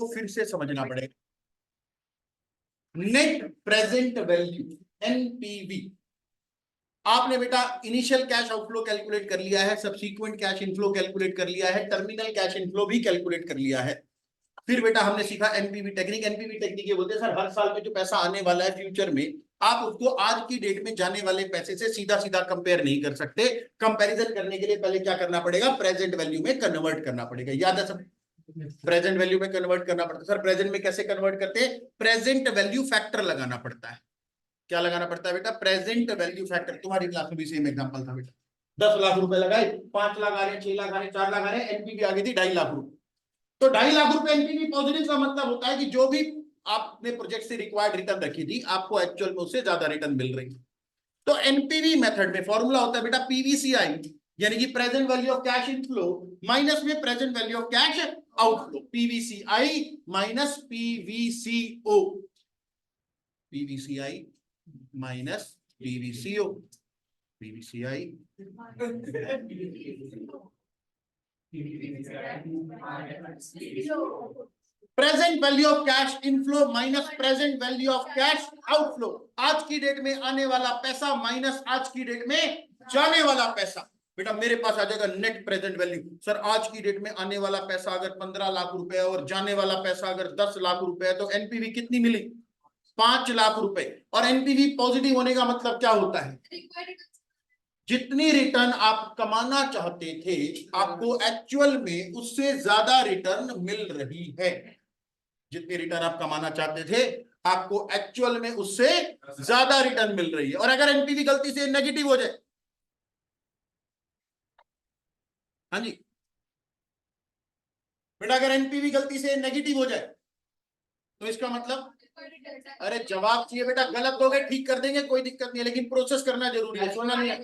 फिर से समझना पड़ेगा। नेट प्रेजेंट वैल्यू एनपीवी, आपने बेटा इनिशियल कैश आउटफ्लो कैलकुलेट कर लिया है, सब्सीक्वेंट कैश इनफ्लो कैलकुलेट कर लिया है, टर्मिनल कैश इनफ्लो भी कैलकुलेट कर लिया है। फिर बेटा हमने सीखा एनपीवी टेक्निक। एनपीवी टेक्निक ये बोलते हैं सर हर साल में जो पैसा आने वाला है फ्यूचर में, आप उसको आज की डेट में जाने वाले पैसे से सीधा सीधा कंपेयर नहीं कर सकते। कंपैरिजन करने के लिए पहले क्या करना पड़ेगा, प्रेजेंट वैल्यू में कन्वर्ट करना पड़ेगा। याद है सब, प्रेजेंट वैल्यू में कन्वर्ट करना पड़ता है। सर प्रेजेंट में कैसे कन्वर्ट करते हैं, प्रेजेंट वैल्यू फैक्टर लगाना पड़ता है। क्या लगाना पड़ता है बेटा, प्रेजेंट वैल्यू फैक्टर। तुम्हारी क्लास में भी सेम एग्जांपल था बेटा, 10 लाख रुपए लगाए, 5 लाख आ रहे, 6 लाख आ रहे, 4 लाख आ रहे, एनपीवी आ गई थी 2.5 लाख रुपए। तो 2.5 लाख रुपए एनपीवी पॉजिटिव का मतलब होता है कि जो भी आपने प्रोजेक्ट से रिक्वायर्ड रिटर्न रखी थी, आपको एक्चुअल में उससे ज्यादा रिटर्न मिल रही है। तो एनपीवी मेथड में फॉर्मूला होता है बेटा पीवीसीआई, यानी कि present value of cash inflow minus में present value of cash outflow. PVCI minus PVCO, PVCI minus PVCO, PVCI present value of cash inflow minus present value of cash outflow. आज की date में आने वाला पैसा minus आज की date में जाने वाला पैसा। बेटा मेरे पास आ जाएगा नेट प्रेजेंट वैल्यू। सर आज की डेट में आने वाला पैसा अगर 15 लाख रुपए है और जाने वाला पैसा अगर 10 लाख रुपए है, तो एनपीवी कितनी मिली, 5 लाख रुपए। और एनपीवी पॉजिटिव होने का मतलब क्या होता है, जितनी रिटर्न आप कमाना चाहते थे आपको एक्चुअल में उससे ज्यादा रिटर्न मिल रही है। जितनी रिटर्न आप कमाना चाहते थे आपको एक्चुअल में उससे ज्यादा रिटर्न मिल रही है। और अगर एनपीवी गलती से नेगेटिव हो जाए, हाँ जी बेटा, अगर एनपीवी गलती से नेगेटिव हो जाए तो इसका मतलब, अरे जवाब चाहिए बेटा, गलत हो गए ठीक कर देंगे कोई दिक्कत नहीं है, लेकिन प्रोसेस करना जरूरी है, सोना नहीं है।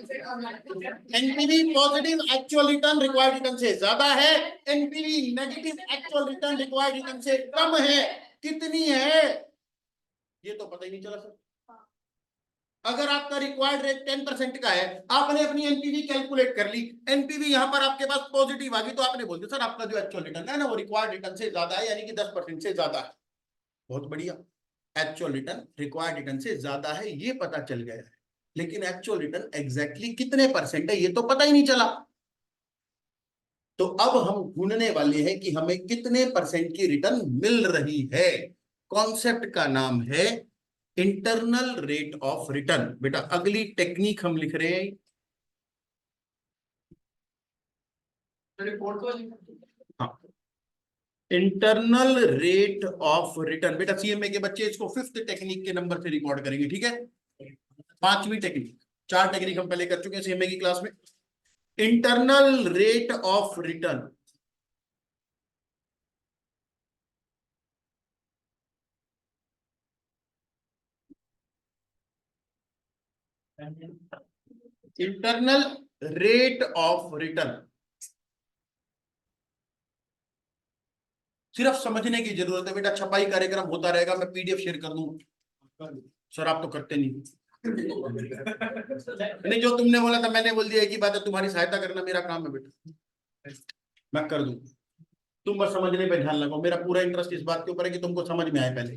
NPV positive actual return required return से ज्यादा है, NPV negative actual return required return से कम है। कितनी है ये तो पता ही नहीं चला सर। अगर आपका रिक्वायर्ड रेट 10% का है, आपने अपनी एनपीवी कैलकुलेट कर ली, एनपीवी यहां पर आपके पास पॉजिटिव आ गई, तो आपने बोल दिया सर आपका जो एक्चुअल रिटर्न है ना वो रिक्वायर्ड रिटर्न से ज्यादा है, यानी कि 10% से ज्यादा है। बहुत बढ़िया, एक्चुअल रिटर्न रिक्वायर्ड रिटर्न से ज्यादा है ये पता चल गया है, लेकिन एक्चुअल रिटर्न एग्जैक्टली कितने परसेंट है ये तो पता ही नहीं चला। तो अब हम ढूंढने वाले हैं कि हमें कितने परसेंट की रिटर्न मिल रही है। कॉन्सेप्ट का नाम है इंटरनल रेट ऑफ रिटर्न। बेटा अगली टेक्निक हम लिख रहे हैं, हाँ, इंटरनल रेट ऑफ रिटर्न। बेटा सीएमए के बच्चे इसको 5th टेक्निक के नंबर से रिकॉर्ड करेंगे, ठीक है। 5वीं टेक्निक, 4 टेक्निक हम पहले कर चुके हैं सीएमए की क्लास में। Internal rate of return, internal rate of return सिर्फ समझने की जरूरत है बेटा। छपाई कार्यक्रम होता रहेगा, मैं पीडीएफ शेयर कर दूं। सर आप तो करते नहीं। नहीं, जो तुमने बोला था मैंने बोल दिया, एक ही बात है, तुम्हारी सहायता करना मेरा काम है बेटा, मैं कर दूं। तुम बस समझने पे ध्यान लगाओ, मेरा पूरा इंटरेस्ट इस बात के ऊपर है कि तुमको समझ में आए पहले,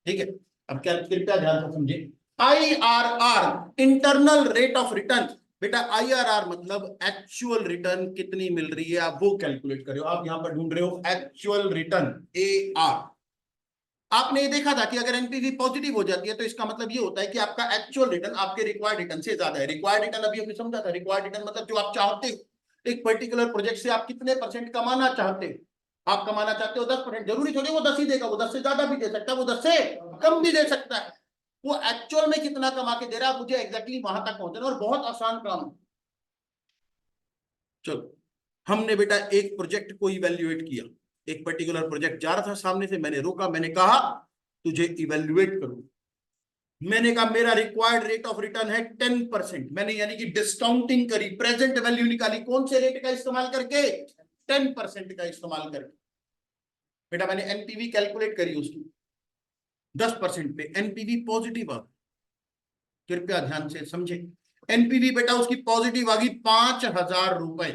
ठीक है। अब क्या, कृपया ध्यान से समझे। IRR internal rate of return. बेटा आईआरआर मतलब एक्चुअल रिटर्न कितनी मिल रही है आप वो कैलकुलेट कर रहे हो। आप यहां पर ढूंढ रहे हो एक्चुअल रिटर्न, एआर। आपने ये देखा था कि अगर एनपीवी पॉजिटिव हो जाती है तो इसका मतलब ये होता है कि आपका एक्चुअल रिटर्न आपके रिक्वायर्ड रिटर्न से ज्यादा है। रिक्वायर्ड रिटर्न अभी हमने समझा था, रिक्वायर्ड रिटर्न मतलब जो आप चाहते हो, एक पर्टिकुलर प्रोजेक्ट से आप कितने परसेंट कमाना चाहते हो। आप कमाना चाहते हो 10%, जरूरी थोड़ी वो 10 ही देगा, वो 10 से ज्यादा भी दे सकता है, वो 10 से कम भी दे सकता है। वो एक्चुअल में कितना कमा के दे रहा है, मुझे एग्जैक्टली वहां तक पहुंचना, और बहुत आसान काम है। चलो, हमने बेटा एक प्रोजेक्ट को इवेल्युएट किया, एक पर्टिकुलर प्रोजेक्ट जा रहा था सामने से, मैंने रोका, मैंने कहा तुझे इवेल्युएट करूं। मैंने कहा मेरा रिक्वायर्ड रेट ऑफ रिटर्न है 10%। मैंने यानी कि डिस्काउंटिंग करी, प्रेजेंट वैल्यू निकाली, कौन से रेट का इस्तेमाल करके, 10% का इस्तेमाल करके। बेटा मैंने एनपीवी कैलकुलेट करी उसकी 10% पे, एनपीवी पॉजिटिव आ, कृपया ध्यान से समझे। एनपीवी बेटा उसकी पॉजिटिव आ गई 5,000 रुपए।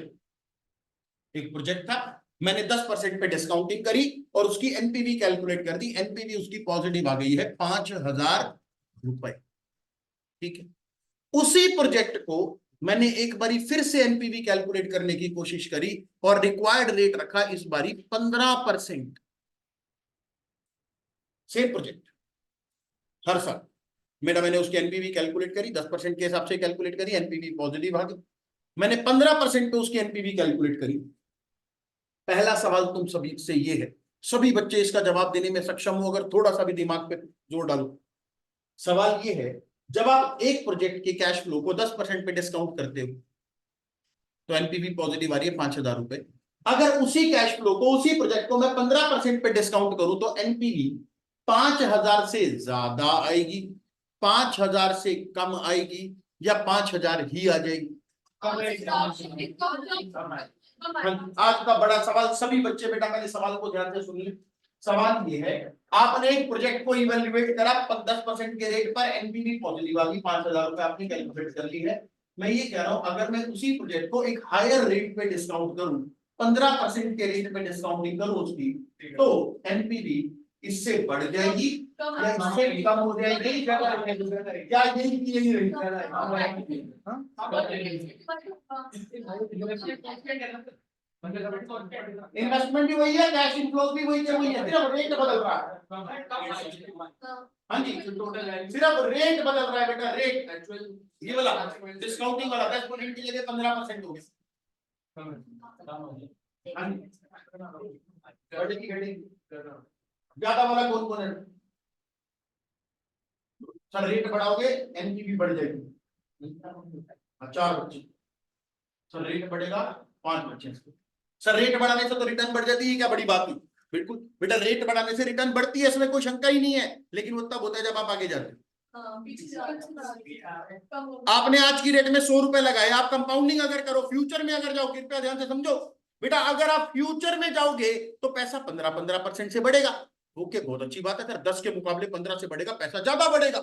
एक प्रोजेक्ट था, मैंने 10% पे डिस्काउंटिंग करी और उसकी एनपीवी कैलकुलेट कर दी, एनपीवी उसकी पॉजिटिव आ गई है 5,000 रुपए। ठीक है, उसी प्रोजेक्ट को मैंने एक बारी फिर से एनपीवी कैलकुलेट करने की कोशिश करी और रिक्वायर्ड रेट रखा इस बारी 15%। सेम प्रोजेक्ट हर साल मैंने उसकी एनपीवी कैलकुलेट करी, 10% के हिसाब से कैलकुलेट करी, एनपीवी पॉजिटिव आ गई। मैंने 15% पे उसकी एनपीवी कैलकुलेट करी। पहला सवाल तुम सभी से ये है, सभी बच्चे इसका जवाब देने में सक्षम हो अगर थोड़ा सा भी दिमाग पे जोर डालो। सवाल ये है, जब आप एक प्रोजेक्ट के कैश फ्लो को 10% पे डिस्काउंट करते हो तो एनपीवी पॉजिटिव आ रही है 5,000 रुपए। अगर उसी कैश फ्लो को, उसी प्रोजेक्ट को मैं 15% पे डिस्काउंट करूं तो एनपीवी 5,000 से ज्यादा आएगी, 5,000 से कम आएगी, या 5,000 ही आ जाएगी? आज का बड़ा सवाल, सभी बच्चे बेटा मेरे सवाल को ध्यान से सुनिए। सवाल ये है, आपने एक प्रोजेक्ट को इवेल्युएट करा 10% के रेट पर, एनपीवी पॉजिटिव आ गई, 5,000 रुपए आपने कैलकुलेट कर ली है। मैं ये कह रहा हूं, अगर मैं उसी प्रोजेक्ट को एक हायर रेट पे डिस्काउंट करूं, 15% के रेट पे डिस्काउंटिंग करूं उसकी, तो एनपीवी इससे बढ़ जाएगी या इससे कम हो जाएगी, क्या यही रही? इन्वेस्टमेंट भी वही है, कैश इनफ्लो भी वही है, सिर्फ रेट बदल रहा है। हाँ जी, सिर्फ रेट बदल रहा है बेटा, रेट। ये वाला डिस्काउंटिंग वाला 10% की जगह 15% हो गया। ज्यादा वाला कौन कौन है सर? रेट बढ़ाओगे एनपीवी बढ़ जाएगी। 4 बच्चे सर, रेट बढ़ेगा 5 बच्चे। सर रेट बढ़ाने से तो रिटर्न बढ़ जाती है, क्या बड़ी बात है? बिल्कुल बेटा, रेट बढ़ाने से रिटर्न बढ़ती है, इसमें कोई शंका ही नहीं है, लेकिन वो तब होता है जब आप आगे जाते हैं। आपने आज की रेट में 100 रुपए लगाए, आप कंपाउंडिंग अगर करो, फ्यूचर में अगर जाओ, कृपया ध्यान से समझो बेटा, अगर आप फ्यूचर में जाओगे तो पैसा 15% से बढ़ेगा। ओके, बहुत अच्छी बात है सर, 10 के मुकाबले 15 से बढ़ेगा, पैसा ज्यादा बढ़ेगा।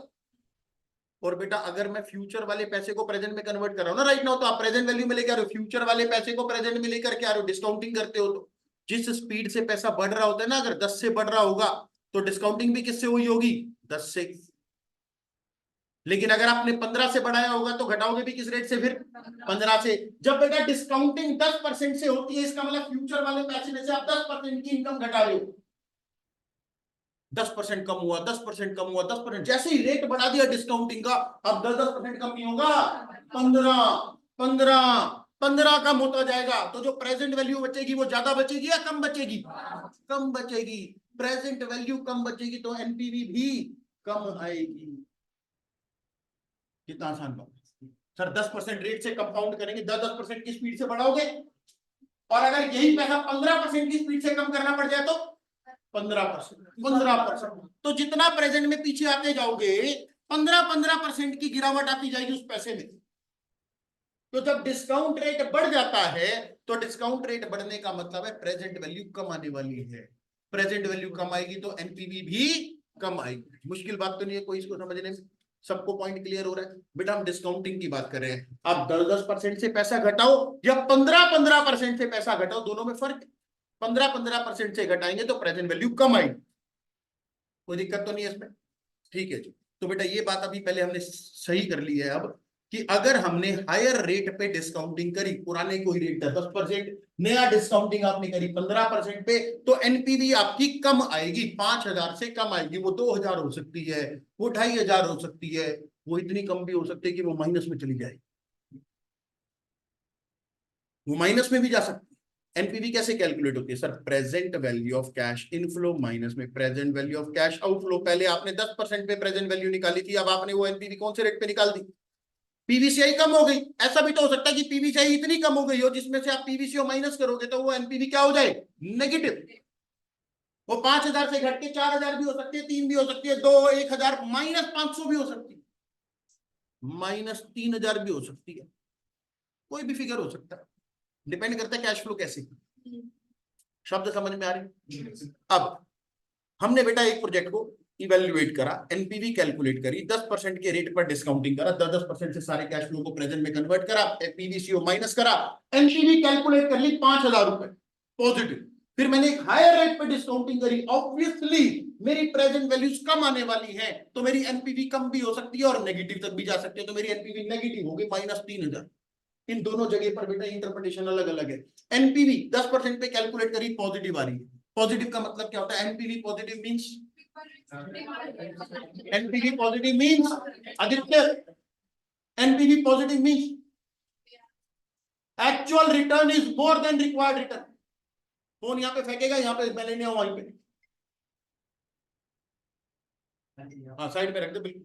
और बेटा अगर मैं फ्यूचर वाले पैसे को प्रेजेंट में कन्वर्ट कर रहा हूं ना राइट नाउ, तो आप प्रेजेंट वैल्यू में लेकर आ रहे हो, फ्यूचर वाले पैसे को प्रेजेंट में लेकर के आ रहे हो, डिस्काउंटिंग करते हो तो जिस स्पीड से पैसा बढ़ रहा होता है ना, अगर 10 से बढ़ रहा होगा तो डिस्काउंटिंग भी किससे हुई होगी? 10 से। लेकिन अगर आपने 15 से बढ़ाया होगा तो घटाओगे भी किस रेट से? फिर 15 से। जब बेटा डिस्काउंटिंग 10% से होती है, इसका मतलब फ्यूचर वाले पैसे में से आप 10% की इनकम घटा रहे हो। 10% कम हुआ, 10% कम हुआ, 10%, जैसे ही रेट बढ़ा दिया डिस्काउंटिंग का, अब 10% कम नहीं होगा, 15 15 15 कम होता जाएगा, तो जो प्रेजेंट वैल्यू बचेगी वो ज्यादा बचेगी या कम बचेगी? कम बचेगी। प्रेजेंट वैल्यू कम बचेगी तो एनपीवी भी कम आएगी। कितना आसान बात सर, 10% रेट से कंपाउंड करेंगे, 10% की स्पीड से बढ़ाओगे, और अगर यही पैसा 15% की स्पीड से कम करना पड़ जाए तो 15%। तो जितना प्रेजेंट में पीछे आते जाओगे, 15% की गिरावट आती जाएगी उस पैसे में। तो जब डिस्काउंट रेट बढ़ जाता है तो डिस्काउंट रेट बढ़ने का मतलब है प्रेजेंट वैल्यू कम आने वाली है। प्रेजेंट वैल्यू कम आएगी तो एनपीवी भी कम आएगी। मुश्किल बात तो नहीं है कोई इसको समझने में, सबको पॉइंट क्लियर हो रहा है? बेटा हम डिस्काउंटिंग की बात कर रहे हैं, आप 10% से पैसा घटाओ या 15% से पैसा घटाओ, दोनों में फर्क। 15% से घटाएंगे तो प्रेजेंट वैल्यू कम आएगी, कोई दिक्कत तो नहीं है इसमें? ठीक है जी। तो बेटा ये बात अभी पहले हमने सही कर ली है अब, कि अगर हमने हायर रेट पे डिस्काउंटिंग करी, पुराने कोई रेट है 10%, नया डिस्काउंटिंग आपने करी 15% पे, तो एनपीवी आपकी कम आएगी, 5,000 से कम आएगी। वो 2,000 हो सकती है, वो 2,500 हो सकती है, वो इतनी कम भी हो सकती है कि वो माइनस में चली जाएगी, वो माइनस में भी जा सकती है। एनपीवी कैसे कैलकुलेट होती है sir? Present value of cash inflow minus में present value of cash outflow. पहले आपने 10% पे प्रेजेंट वैल्यू निकाली थी, अब आपने वो एनपीवी कौन से रेट पे निकाल दी? पीवीसीआई कम हो गई। ऐसा भी तो हो सकता है कि पीवीसीआई इतनी कम हो गई हो जिसमें से आप पीवीसीओ माइनस करोगे तो वो एनपीवी क्या हो जाए? नेगेटिव। वो 5,000 से घट के 4,000 भी हो सकती है, 3 भी हो सकती है, 2, 1,000, -500 भी हो सकती है, -3,000 भी हो सकती है, कोई भी फिगर हो सकता है, डिपेंड करता है कैश फ्लो कैसे। शब्द समझ में आ रहे? अब हमने बेटा एक प्रोजेक्ट को इवेल्युएट करा, एनपीवी कैलकुलेट करी, 10% के रेट पर डिस्काउंटिंग करा, 10% से सारे कैश फ्लो को प्रेजेंट में कन्वर्ट करा, पीवीसीओ माइनस करा, एनपीवी कैलकुलेट कर ली 5,000 रुपए पॉजिटिव। फिर मैंने एक हायर रेट पे डिस्काउंटिंग करी, ऑब्वियसली मेरी प्रेजेंट वैल्यूज कम आने वाली है, तो मेरी एनपीवी कम भी हो सकती है और नेगेटिव तक भी जा सकती है, तो मेरी एनपीवी नेगेटिव होगी -3000। इन दोनों जगह पर बेटा इंटरप्रिटेशन अलग अलग है। एनपीवी 10% पे कैलकुलेट करी, पॉजिटिव आ रही है। पॉजिटिव का मतलब क्या होता है? NPV positive means, NPV positive means Aditya, NPV positive means actual return is more than required return. Phone यहाँ पे फेंकेगा, यहाँ पे मैं लेने आऊं वहीं पे, हाँ साइड पे रख दे बिल्कुल।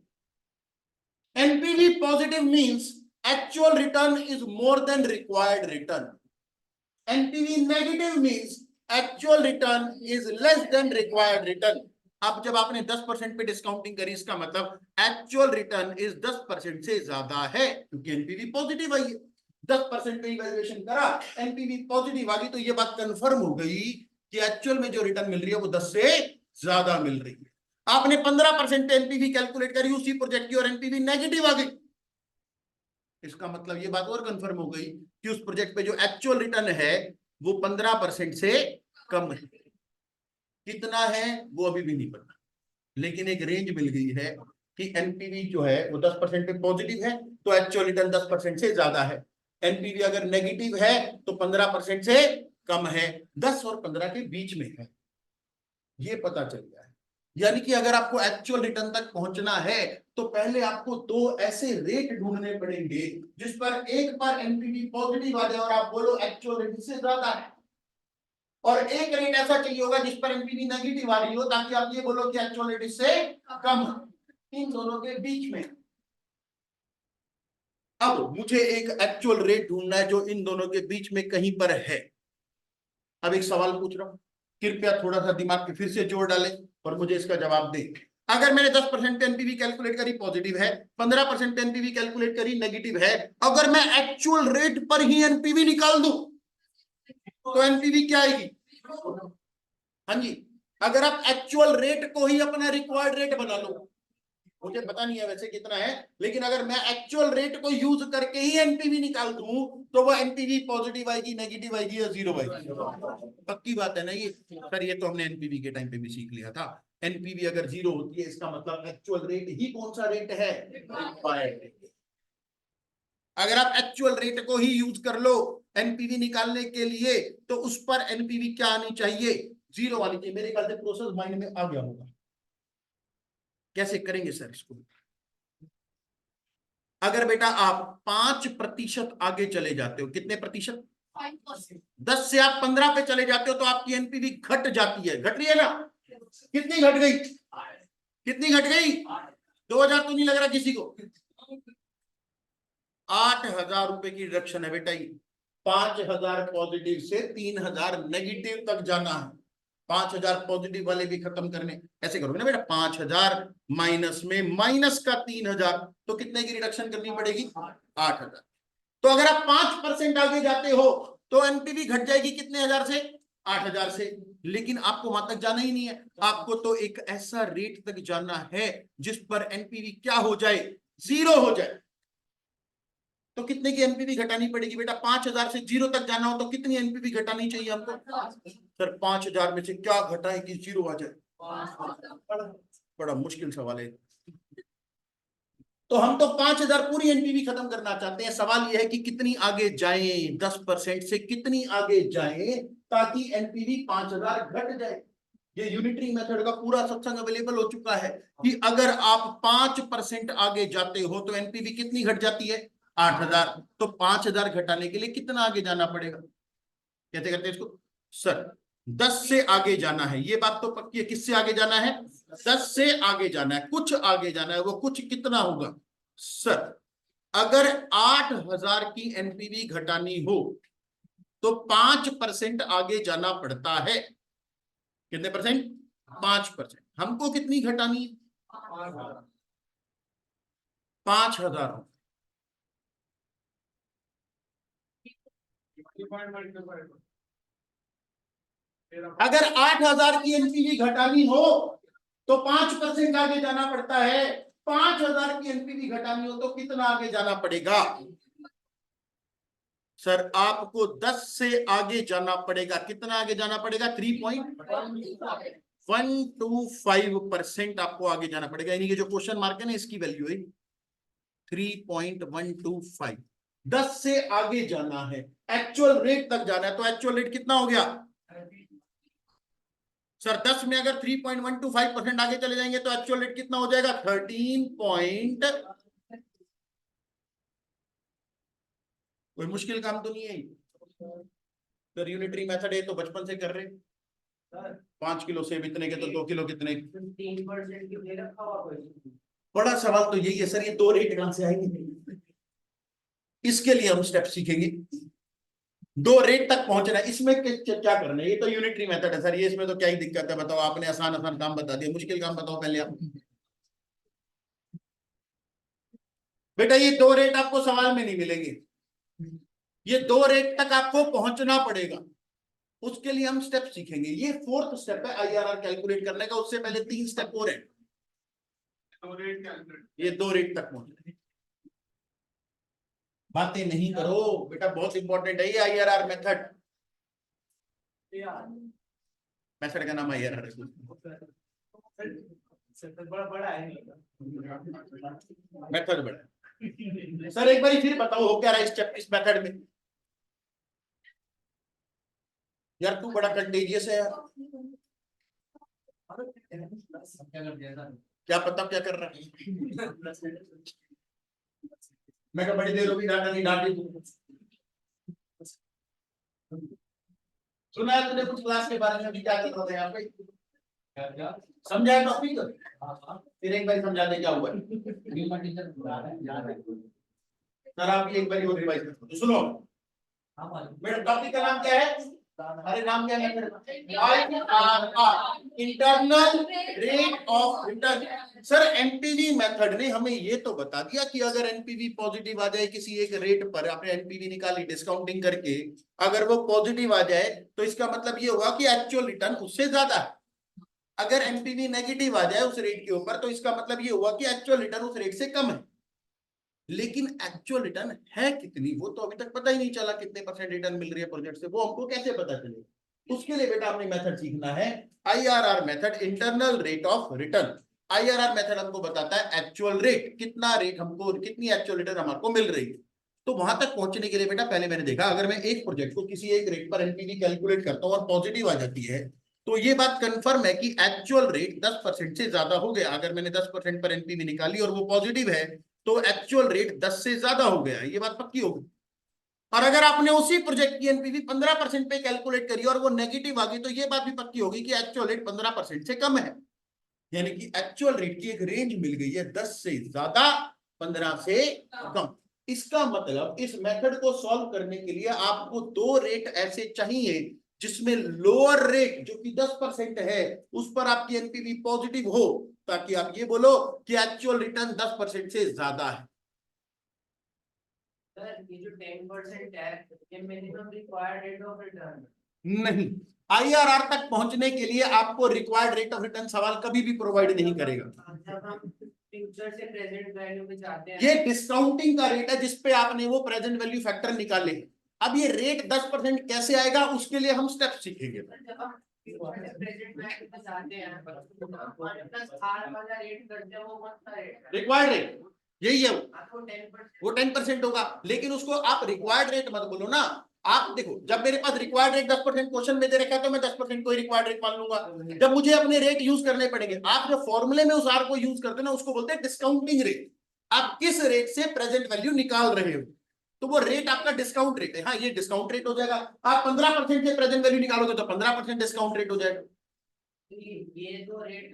NPV positive means actual return is more than required return. NPV negative means actual return is less than required return. अब जब आपने 10% पे डिस्काउंटिंग करी, इसका मतलब एक्चुअल रिटर्न इज 10% से ज्यादा है, क्योंकि एनपीवी पॉजिटिव आई है। 10% पे इवैल्यूएशन करा, एनपीवी पॉजिटिव आ गई, तो ये बात कंफर्म हो गई कि एक्चुअल में जो रिटर्न मिल रही है वो 10 से ज्यादा मिल रही है। आपने 15% पे एनपीवी कैलकुलेट करी उसी प्रोजेक्ट की और एनपीवी नेगेटिव आ गई, इसका मतलब ये बात और कंफर्म हो गई कि उस प्रोजेक्ट पे जो एक्चुअल रिटर्न है वो 15% से कम है। कितना है वो अभी भी नहीं पता, लेकिन एक रेंज मिल गई है कि एनपीवी जो है वो 10% पे पॉजिटिव है, तो एक्चुअल रिटर्न 10% से ज्यादा है। एनपीवी अगर नेगेटिव है तो 15% से कम है, 10 और 15 के बीच में है, ये पता चल गया है। यानी कि अगर आपको एक्चुअल रिटर्न तक पहुंचना है तो पहले आपको दो ऐसे रेट ढूंढने पड़ेंगे जिस पर एक बार एनपीवी पॉजिटिव आ जाए और आप बोलो एक्चुअल रेट से ज्यादा है, और एक रेट ऐसा चाहिए होगा जिस पर एनपीवी नेगेटिव आ रही हो, ताकि आप ये बोलो कि एक्चुअल रेट इससे कम। इन दोनों के बीच में अब मुझे एक एक्चुअल रेट ढूंढना है जो इन दोनों के बीच में कहीं पर है। अब एक सवाल पूछ रहा हूं, कृपया थोड़ा सा दिमाग पे फिर से जोर डालें और मुझे इसका जवाब दें। अगर मैंने 10% एनपीवी कैलकुलेट करी पॉजिटिव है, 15% एनपीवी कैलकुलेट करी नेगेटिव है, अगर मैं एक्चुअल रेट पर ही एनपीवी निकाल दूं तो एनपीवी क्या आएगी? हाँ जी, अगर आप एक्चुअल रेट को ही अपना रिक्वायर्ड रेट बना लो, मुझे पता नहीं है वैसे कितना है, लेकिन अगर मैं एक्चुअल रेट को यूज करके ही एनपीवी निकाल दूं तो वो एनपीवी पॉजिटिव आएगी, नेगेटिव आएगी या जीरो आएगी? पक्की बात है ना ये सर, ये तो हमने एनपीवी के टाइम पे भी सीख लिया था। एनपीवी अगर जीरो होती है इसका मतलब एक्चुअल रेट ही कौन सा रेट है? रिक्वायर्ड। अगर आप एक्चुअल रेट को ही यूज कर लो एनपीवी निकालने के लिए तो उस पर एनपीवी क्या आनी चाहिए? जीरो आनी चाहिए। मेरे ख्याल से प्रोसेस माइंड में आ गया होगा। कैसे करेंगे सर इसको? अगर बेटा आप 5% आगे चले जाते हो, कितने प्रतिशत? 10 से आप 15 पे चले जाते हो तो आपकी एनपीवी घट जाती है, घट रही है ना? कितनी घट गई? कितनी घट गई? 2000 तो नहीं लग रहा किसी को? 8000 रुपए की रिडक्शन है बेटा ये। 5000 पॉजिटिव से 3000 नेगेटिव तक जाना है। 5000 पॉजिटिव वाले भी खत्म करने, ऐसे करोगे ना बेटा, 5000 माइनस में माइनस का 3000, तो कितने की रिडक्शन करनी पड़ेगी? 8000। तो अगर आप 5% आगे जाते हो तो एनपीवी घट जाएगी कितने हजार से? 8000 से। लेकिन आपको वहां तक जाना ही नहीं है, आपको तो एक ऐसा रेट तक जाना है जिस पर एनपीवी क्या हो जाए? जीरो हो जाए। तो कितने की एनपीवी घटानी पड़ेगी बेटा? 5000 से जीरो तक जाना हो तो कितनी एनपीवी घटानी चाहिए हमको? सर 5000 में से क्या घटाए कि जीरो आ जाए? बड़ा मुश्किल सवाल है। तो हम तो 5000 पूरी एनपीवी खत्म करना चाहते हैं। सवाल यह है कि कितनी आगे जाएं, 10% से कितनी आगे जाएं ताकि एनपीवी 5000 घट जाए। ये यूनिटरी मेथड का पूरा सत्संग अवेलेबल हो चुका है कि अगर आप 5% आगे जाते हो तो एनपीवी कितनी घट जाती है? 8000। तो 5000 घटाने के लिए कितना आगे जाना पड़ेगा? कैसे करते हैं इसको सर? 10 से आगे जाना है, ये बात तो पक्की है। किससे आगे जाना है? 10 से आगे जाना है, कुछ आगे जाना है। वो कुछ कितना होगा सर? अगर 8000 की एनपीवी घटानी हो तो 5% आगे जाना पड़ता है। कितने परसेंट? 5%। हमको कितनी घटानी है? 5000। अगर 8000 की एनपीवी घटानी हो तो 5% आगे जाना पड़ता है। 5000 की एनपीवी घटानी हो तो कितना आगे जाना पड़ेगा? सर आपको 10 से आगे जाना पड़ेगा। कितना आगे जाना पड़ेगा? 3.125% आपको आगे जाना पड़ेगा। यानी कि जो क्वेश्चन मार्क है ना, इसकी वैल्यू है 3.125। 10 से आगे जाना है, एक्चुअल रेट तक जाना है। तो एक्चुअल रेट कितना हो गया सर? 10 में अगर 3.125% आगे चले जाएंगे तो एक्चुअल रेट कितना हो जाएगा? 13 कोई मुश्किल काम तो नहीं है सर। यूनिटरी मेथड है तो बचपन से कर रहे। 5 किलो सेब इतने के तो 2 किलो कितने? 3%। बड़ा सवाल तो यही है सर, ये 2 रेट कहां से आएंगे? इसके लिए हम स्टेप सीखेंगे। 2 रेट तक पहुंचना है, इसमें क्या करना है? ये तो यूनिटरी मेथड है सर, ये इसमें तो क्या ही दिक्कत है? बताओ, आपने आसान आसान काम बता दिया, मुश्किल काम बताओ पहले आप। बेटा ये 2 रेट आपको सवाल में नहीं मिलेंगे। ये 2 रेट तक आपको पहुंचना पड़ेगा, उसके लिए हम स्टेप सीखेंगे। ये 4th स्टेप है आईआरआर कैलकुलेट करने का। उससे पहले 3 स्टेप और है। ये 2 रेट तक पहुंचना। बातें नहीं करो बेटा, बहुत इंपॉर्टेंट है ये आईआरआर मेथड। मेथड का नाम आईआरआर है। मेथड बड़ा। सर एक बार फिर बताओ, हो क्या रहा है इस मेथड में? यार तू बड़ा कंटेजियस है यार। क्या पता क्या कर रहा है? मैं बड़ी देर होगी डांटा नहीं डांटी। सुना है तूने कुछ क्लास के बारे में भी? क्या कर रहा था यहाँ पे? समझाया टॉपिक? फिर एक बार समझा दे क्या हुआ। सर आप एक बार और रिवाइज करो तो सुनो। मेरा टॉपिक का नाम क्या है? अरे नाम क्या है? IRR, internal rate of return. Sir NPV method ने हमें ये तो बता दिया कि अगर एनपीवी पॉजिटिव आ जाए किसी एक रेट पर, आपने एनपीवी निकाली डिस्काउंटिंग करके, अगर वो पॉजिटिव आ जाए तो इसका मतलब ये होगा कि एक्चुअल रिटर्न उससे ज्यादा है। अगर एनपीवी नेगेटिव आ जाए उस रेट के ऊपर तो इसका मतलब ये हुआ कि एक्चुअल रिटर्न उस रेट से कम है। लेकिन एक्चुअल रिटर्न है कितनी, वो तो अभी तक पता ही नहीं चला। कितने % रिटर्न मिल रही है प्रोजेक्ट से, वो हमको कैसे पता चलेगा? उसके लिए बेटा हमने मेथड सीखना है, IRR method, internal rate of return. IRR method हमको बताता है एक्चुअल रेट, कितना रेट हमको, कितनी एक्चुअल रिटर्न हमको मिल रही है। तो वहां तक पहुंचने के लिए बेटा पहले मैंने देखा, अगर मैं एक प्रोजेक्ट को किसी एक रेट पर एनपीवी कैलकुलेट करता हूं और पॉजिटिव आ जाती है, तो ये बात कंफर्म है कि एक्चुअल रेट 10% से ज्यादा हो गया। अगर मैंने 10% पर एनपीवी निकाली और वो पॉजिटिव है तो एक्चुअल रेट 10 से ज्यादा हो गया, ये बात पक्की होगी। और अगर आपने उसी प्रोजेक्ट की एनपीवी 15% पे कैलकुलेट करी और वो नेगेटिव आ गई, तो ये बात भी पक्की होगी कि एक्चुअल रेट 15% से कम है। यानी कि एक्चुअल रेट की एक रेंज मिल गई है, 10 से ज्यादा, 15 से कम। इसका मतलब इस मेथड को सॉल्व करने के लिए आपको 2 रेट ऐसे चाहिए जिसमें लोअर रेट जो कि 10% है उस पर आपकी एनपीवी पॉजिटिव हो, ताकि आप ये बोलो कि एक्चुअल रिटर्न 10% से ज्यादा है। सर ये जो 10% है, ये minimum required rate of return नहीं। आईआरआर तक पहुंचने के लिए आपको रिक्वायर्ड रेट ऑफ रिटर्न सवाल कभी भी प्रोवाइड नहीं करेगा। जब हम फ्यूचर से प्रेजेंट वैल्यू में जाते हैं, ये डिस्काउंटिंग का रेट है जिसपे आपने वो प्रेजेंट वैल्यू फैक्टर निकाले। अब ये रेट 10% कैसे आएगा, उसके लिए हम स्टेप सीखेंगे। रिक्वायर्ड रेट यही है, वो 10% होगा। लेकिन उसको आप रिक्वायर्ड रेट मत बोलो ना। आप देखो, जब मेरे पास रिक्वायर्ड रेट 10% क्वेश्चन में दे रखा है तो मैं 10% को रिक्वायर्ड रेट मान लूंगा। जब मुझे अपने रेट यूज करने पड़ेंगे, आप जो फॉर्मूले में उस आर को यूज करते हैं ना, उसको बोलते हैं डिस्काउंटिंग रेट। आप किस रेट से प्रेजेंट वैल्यू निकाल रहे हो, तो वो रेट आपका डिस्काउंट रेट है। हाँ, ये डिस्काउंट रेट हो जाएगा। आप 15% से प्रेजेंट वैल्यू निकालोगे तो 15% डिस्काउंट रेट हो जाएगा। ये दो रेट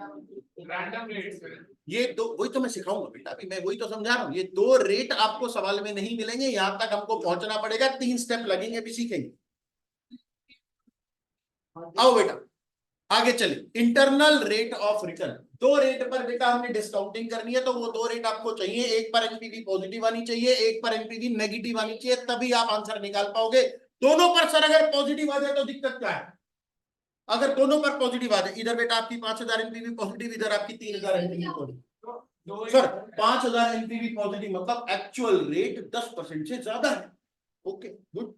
रैंडम रेट, ये दो, वही तो मैं सिखाऊंगा बेटा, अभी मैं वही तो समझा रहा हूँ। ये 2 रेट आपको सवाल में नहीं मिलेंगे, यहां तक हमको पहुंचना पड़ेगा। 3 स्टेप लगेंगे, अभी सीखेंगे। आओ बेटा आगे चले। Internal rate of return, 2 rate पर बेटा हमने डिस्काउंटिंग करनी है, तो वो 2 रेट आपको चाहिए। एक पर एनपीवी पॉजिटिव आनी चाहिए, एक पर एनपीवी नेगेटिव आनी चाहिए, तभी आप आंसर निकाल पाओगे। दोनों पर सर अगर पॉजिटिव आ जाए तो दिक्कत क्या है? अगर दोनों पर पॉजिटिव आ जाए, इधर बेटा आपकी 5000 एनपीवी पॉजिटिव, इधर आपकी 3000 NPV positive. Sir 5000 NPV positive मतलब एक्चुअल रेट 10% से ज्यादा है। Okay good.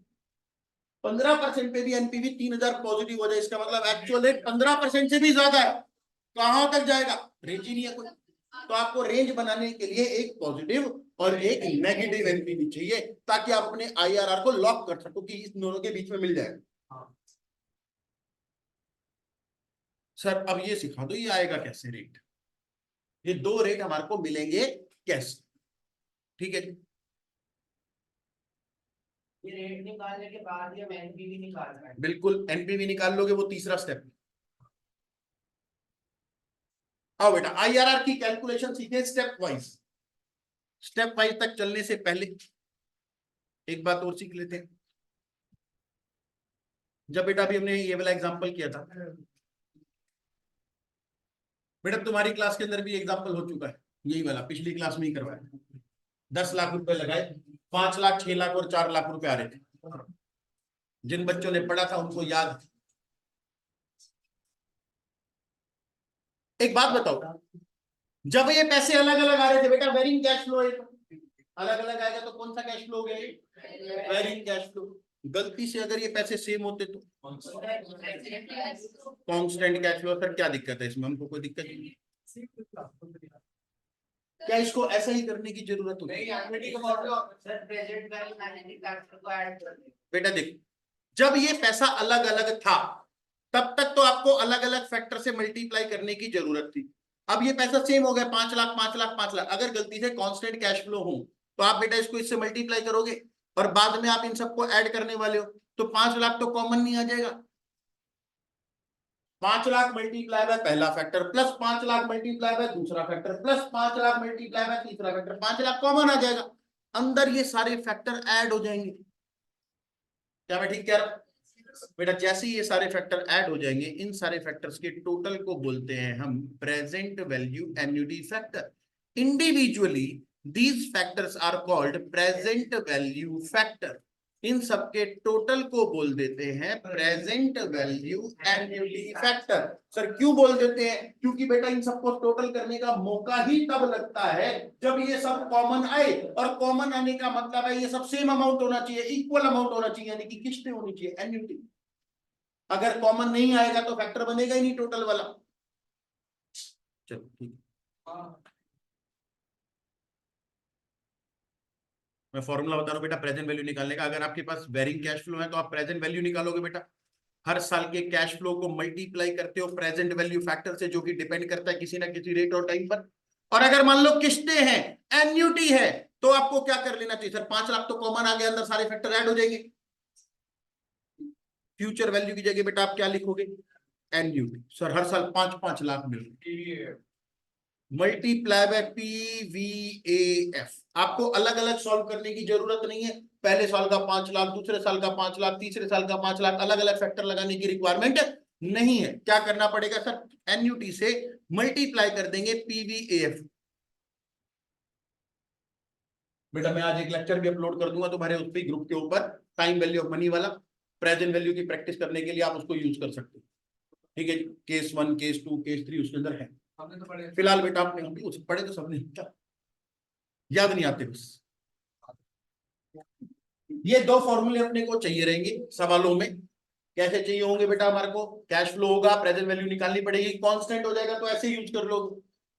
15% पे भी एनपीवी 3000 पॉजिटिव हो जाए, इसका मतलब एक्चुअल रेट 15% से भी ज्यादा है, कहां तक जाएगा, रेंज ही नहीं है कोई। तो आपको रेंज बनाने के लिए एक पॉजिटिव और एक नेगेटिव एनपीवी चाहिए, ताकि आप अपने आईआरआर को लॉक कर सको कि इस दोनों के बीच में मिल जाएगा। सर अब ये सिखा दो, ये आएगा कैसे रेट, ये दो रेट हमारे को मिलेंगे कैसे, ठीक है जी। ये रेट निकालने के बाद ये एनपीवी निकालना है। बिल्कुल एनपीवी निकाल लोगे, वो तीसरा स्टेप। आओ बेटा आईआरआर की कैलकुलेशन सीखे स्टेप वाइज। स्टेप वाइज तक चलने से पहले एक बात और सीख लेते हैं। जब बेटा अभी हमने ये वाला एग्जांपल किया था, बेटा तुम्हारी क्लास के अंदर भी एग्जांपल हो चुका है, यही वाला पिछली क्लास में ही करवाया। 10 लाख रुपए लगाए, 5 लाख, 6 लाख और 4 लाख रुपए आ रहे थे। जिन बच्चों ने पढ़ा था उनको याद। एक बात बताओ, जब ये पैसे अलग अलग आ रहे थे बेटा, वेरिंग कैश फ्लो अलग अलग आएगा, तो कौन सा कैश फ्लो हो गया, वेरिंग कैश फ्लो। गलती से अगर ये पैसे सेम होते तो कांस्टेंट कैश फ्लो। सर क्या दिक्कत है इसमें, हमको कोई दिक्कत नहीं, क्या इसको ऐसा ही करने की जरूरत होती है। बेटा देखो, जब ये पैसा अलग अलग था तब तक तो आपको अलग अलग फैक्टर से मल्टीप्लाई करने की जरूरत थी। अब ये पैसा सेम हो गया, 5 लाख 5 लाख 5 लाख, अगर गलती से कांस्टेंट कैश फ्लो हो तो आप बेटा इसको इससे मल्टीप्लाई करोगे और बाद में आप इन सबको ऐड करने वाले हो, तो 5 लाख तो कॉमन नहीं आ जाएगा। 5 लाख मल्टीप्लाई बाय पहला factor plus 5 lakh multiply by दूसरा factor plus 5 lakh multiply by तीसरा फैक्टर, 5 लाख कॉमन आ जाएगा, अंदर ये सारे फैक्टर ऐड हो जाएंगे। क्या मैं ठीक कह रहा हूं बेटा? जैसे ही ये सारे फैक्टर ऐड हो जाएंगे, इन सारे फैक्टर्स के टोटल को बोलते हैं हम present value annuity factor. Individually these factors are called present value factor. इन सबके टोटल को बोल देते हैं present value annuity factor. Sir क्यों बोल देते हैं? क्योंकि बेटा इन सबको टोटल करने का मौका ही तब लगता है जब ये सब कॉमन आए, और कॉमन आने का मतलब है ये सब सेम अमाउंट होना चाहिए, इक्वल अमाउंट होना चाहिए, यानी कि किस्तें होनी चाहिए, एन्युटी। अगर कॉमन नहीं आएगा तो फैक्टर बनेगा ही नहीं टोटल वाला। चलो ठीक है, मैं फॉर्मूला बता रहा हूं बेटा प्रेजेंट वैल्यू निकालने का। अगर आपके पास वेरिंग कैश फ्लो है तो आप प्रेजेंट वैल्यू निकालोगे बेटा। हर साल के कैश फ्लो को मल्टीप्लाई करते हो प्रेजेंट वैल्यू फैक्टर से, जो कि डिपेंड करता है किसी ना किसी रेट और टाइम पर। और अगर मान लो किस्तें हैं, एन्युटी है, तो आपको क्या कर लेना चाहिए? सर 5 लाख तो कॉमन आ गया, अंदर सारे फैक्टर ऐड हो जाएंगे। फ्यूचर वैल्यू की जगह बेटा आप क्या लिखोगे? एन्युटी। सर हर साल 5-5 लाख मिल रहे, मल्टीप्लाई बाय पीवीएएफ। आपको अलग अलग सॉल्व करने की जरूरत नहीं है। पहले साल का 5 लाख, दूसरे साल का 5 लाख, तीसरे साल का 5 लाख, अलग अलग फैक्टर लगाने की रिक्वायरमेंट नहीं है। क्या करना पड़ेगा सर? एनयूटी से मल्टीप्लाई कर देंगे पीवीएएफ। बेटा मैं आज एक लेक्चर भी अपलोड कर दूंगा तुम्हारे उस पर ग्रुप के ऊपर, टाइम वैल्यू ऑफ मनी वाला। प्रेजेंट वैल्यू की प्रैक्टिस करने के लिए आप उसको यूज कर सकते हो, ठीक है। केस 1, केस 2, केस 3 उसके अंदर है। हमने तो पढ़े फिलहाल बेटा, आपने पढ़े तो सबने, क्या याद नहीं आते बस। ये दो फॉर्मूले अपने को चाहिए रहेंगे सवालों में। कैसे चाहिए होंगे बेटा? हमारे को कैश फ्लो होगा, प्रेजेंट वैल्यू निकालनी पड़ेगी, कांस्टेंट हो जाएगा तो ऐसे यूज कर लोगे,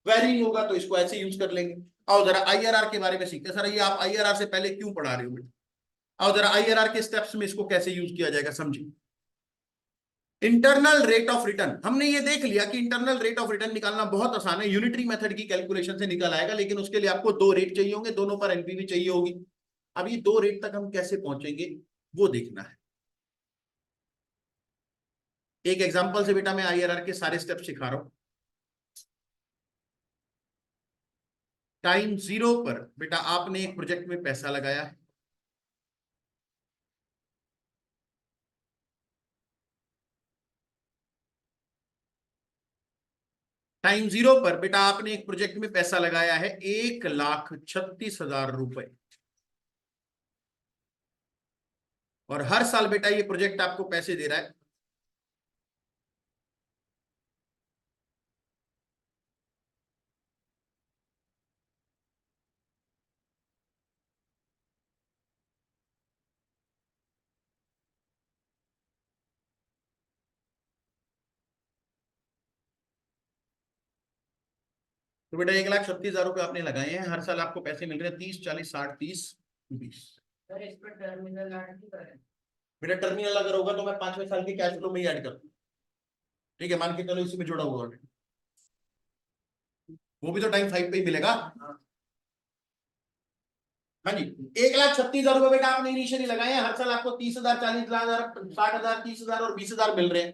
वेरिंग होगा तो इसको ऐसे यूज कर लेंगे। आओ जरा आईआरआर के बारे में सीखते हैं। सर ये आप आईआरआर से पहले क्यों पढ़ा रहे हो बेटा? आओ जरा आईआरआर के स्टेप्स में इसको कैसे यूज किया जाएगा समझिए। इंटरनल रेट ऑफ रिटर्न, हमने ये देख लिया कि इंटरनल रेट ऑफ रिटर्न निकालना बहुत आसान है, यूनिटरी मेथड की कैलकुलेशन से निकल आएगा, लेकिन उसके लिए आपको दो रेट चाहिए होंगे, दोनों पर एनपीवी चाहिए होगी। अब ये दो रेट तक हम कैसे पहुंचेंगे वो देखना है। एक एग्जांपल से बेटा मैं आईआरआर के सारे स्टेप सिखा रहा हूं। टाइम 0 पर बेटा आपने एक प्रोजेक्ट में पैसा लगाया है, टाइम 0 पर बेटा आपने एक प्रोजेक्ट में पैसा लगाया है 1,36,000 रुपए, और हर साल बेटा ये प्रोजेक्ट आपको पैसे दे रहा है तो बेटा 1,36,000 रुपए आपने लगाए हैं, हर साल आपको पैसे मिल रहे हैं 30, 40, 60, 30, 20। सर इस पर टर्मिनल ऐड नहीं करें। बेटा टर्मिनल अगर होगा तो मैं 5वें साल के कैश फ्लो में ही ऐड कर दूं। ठीक है, मान के चलो इसी में जुड़ा हुआ है, वो भी तो टाइम 5 पे ही मिलेगा। हाँ जी, 1,36,000 रुपए बेटा आपने इनिशियली लगाए हैं, हर साल आपको 30,000, 40,000, 60,000, 30,000 और 20,000 मिल रहे हैं।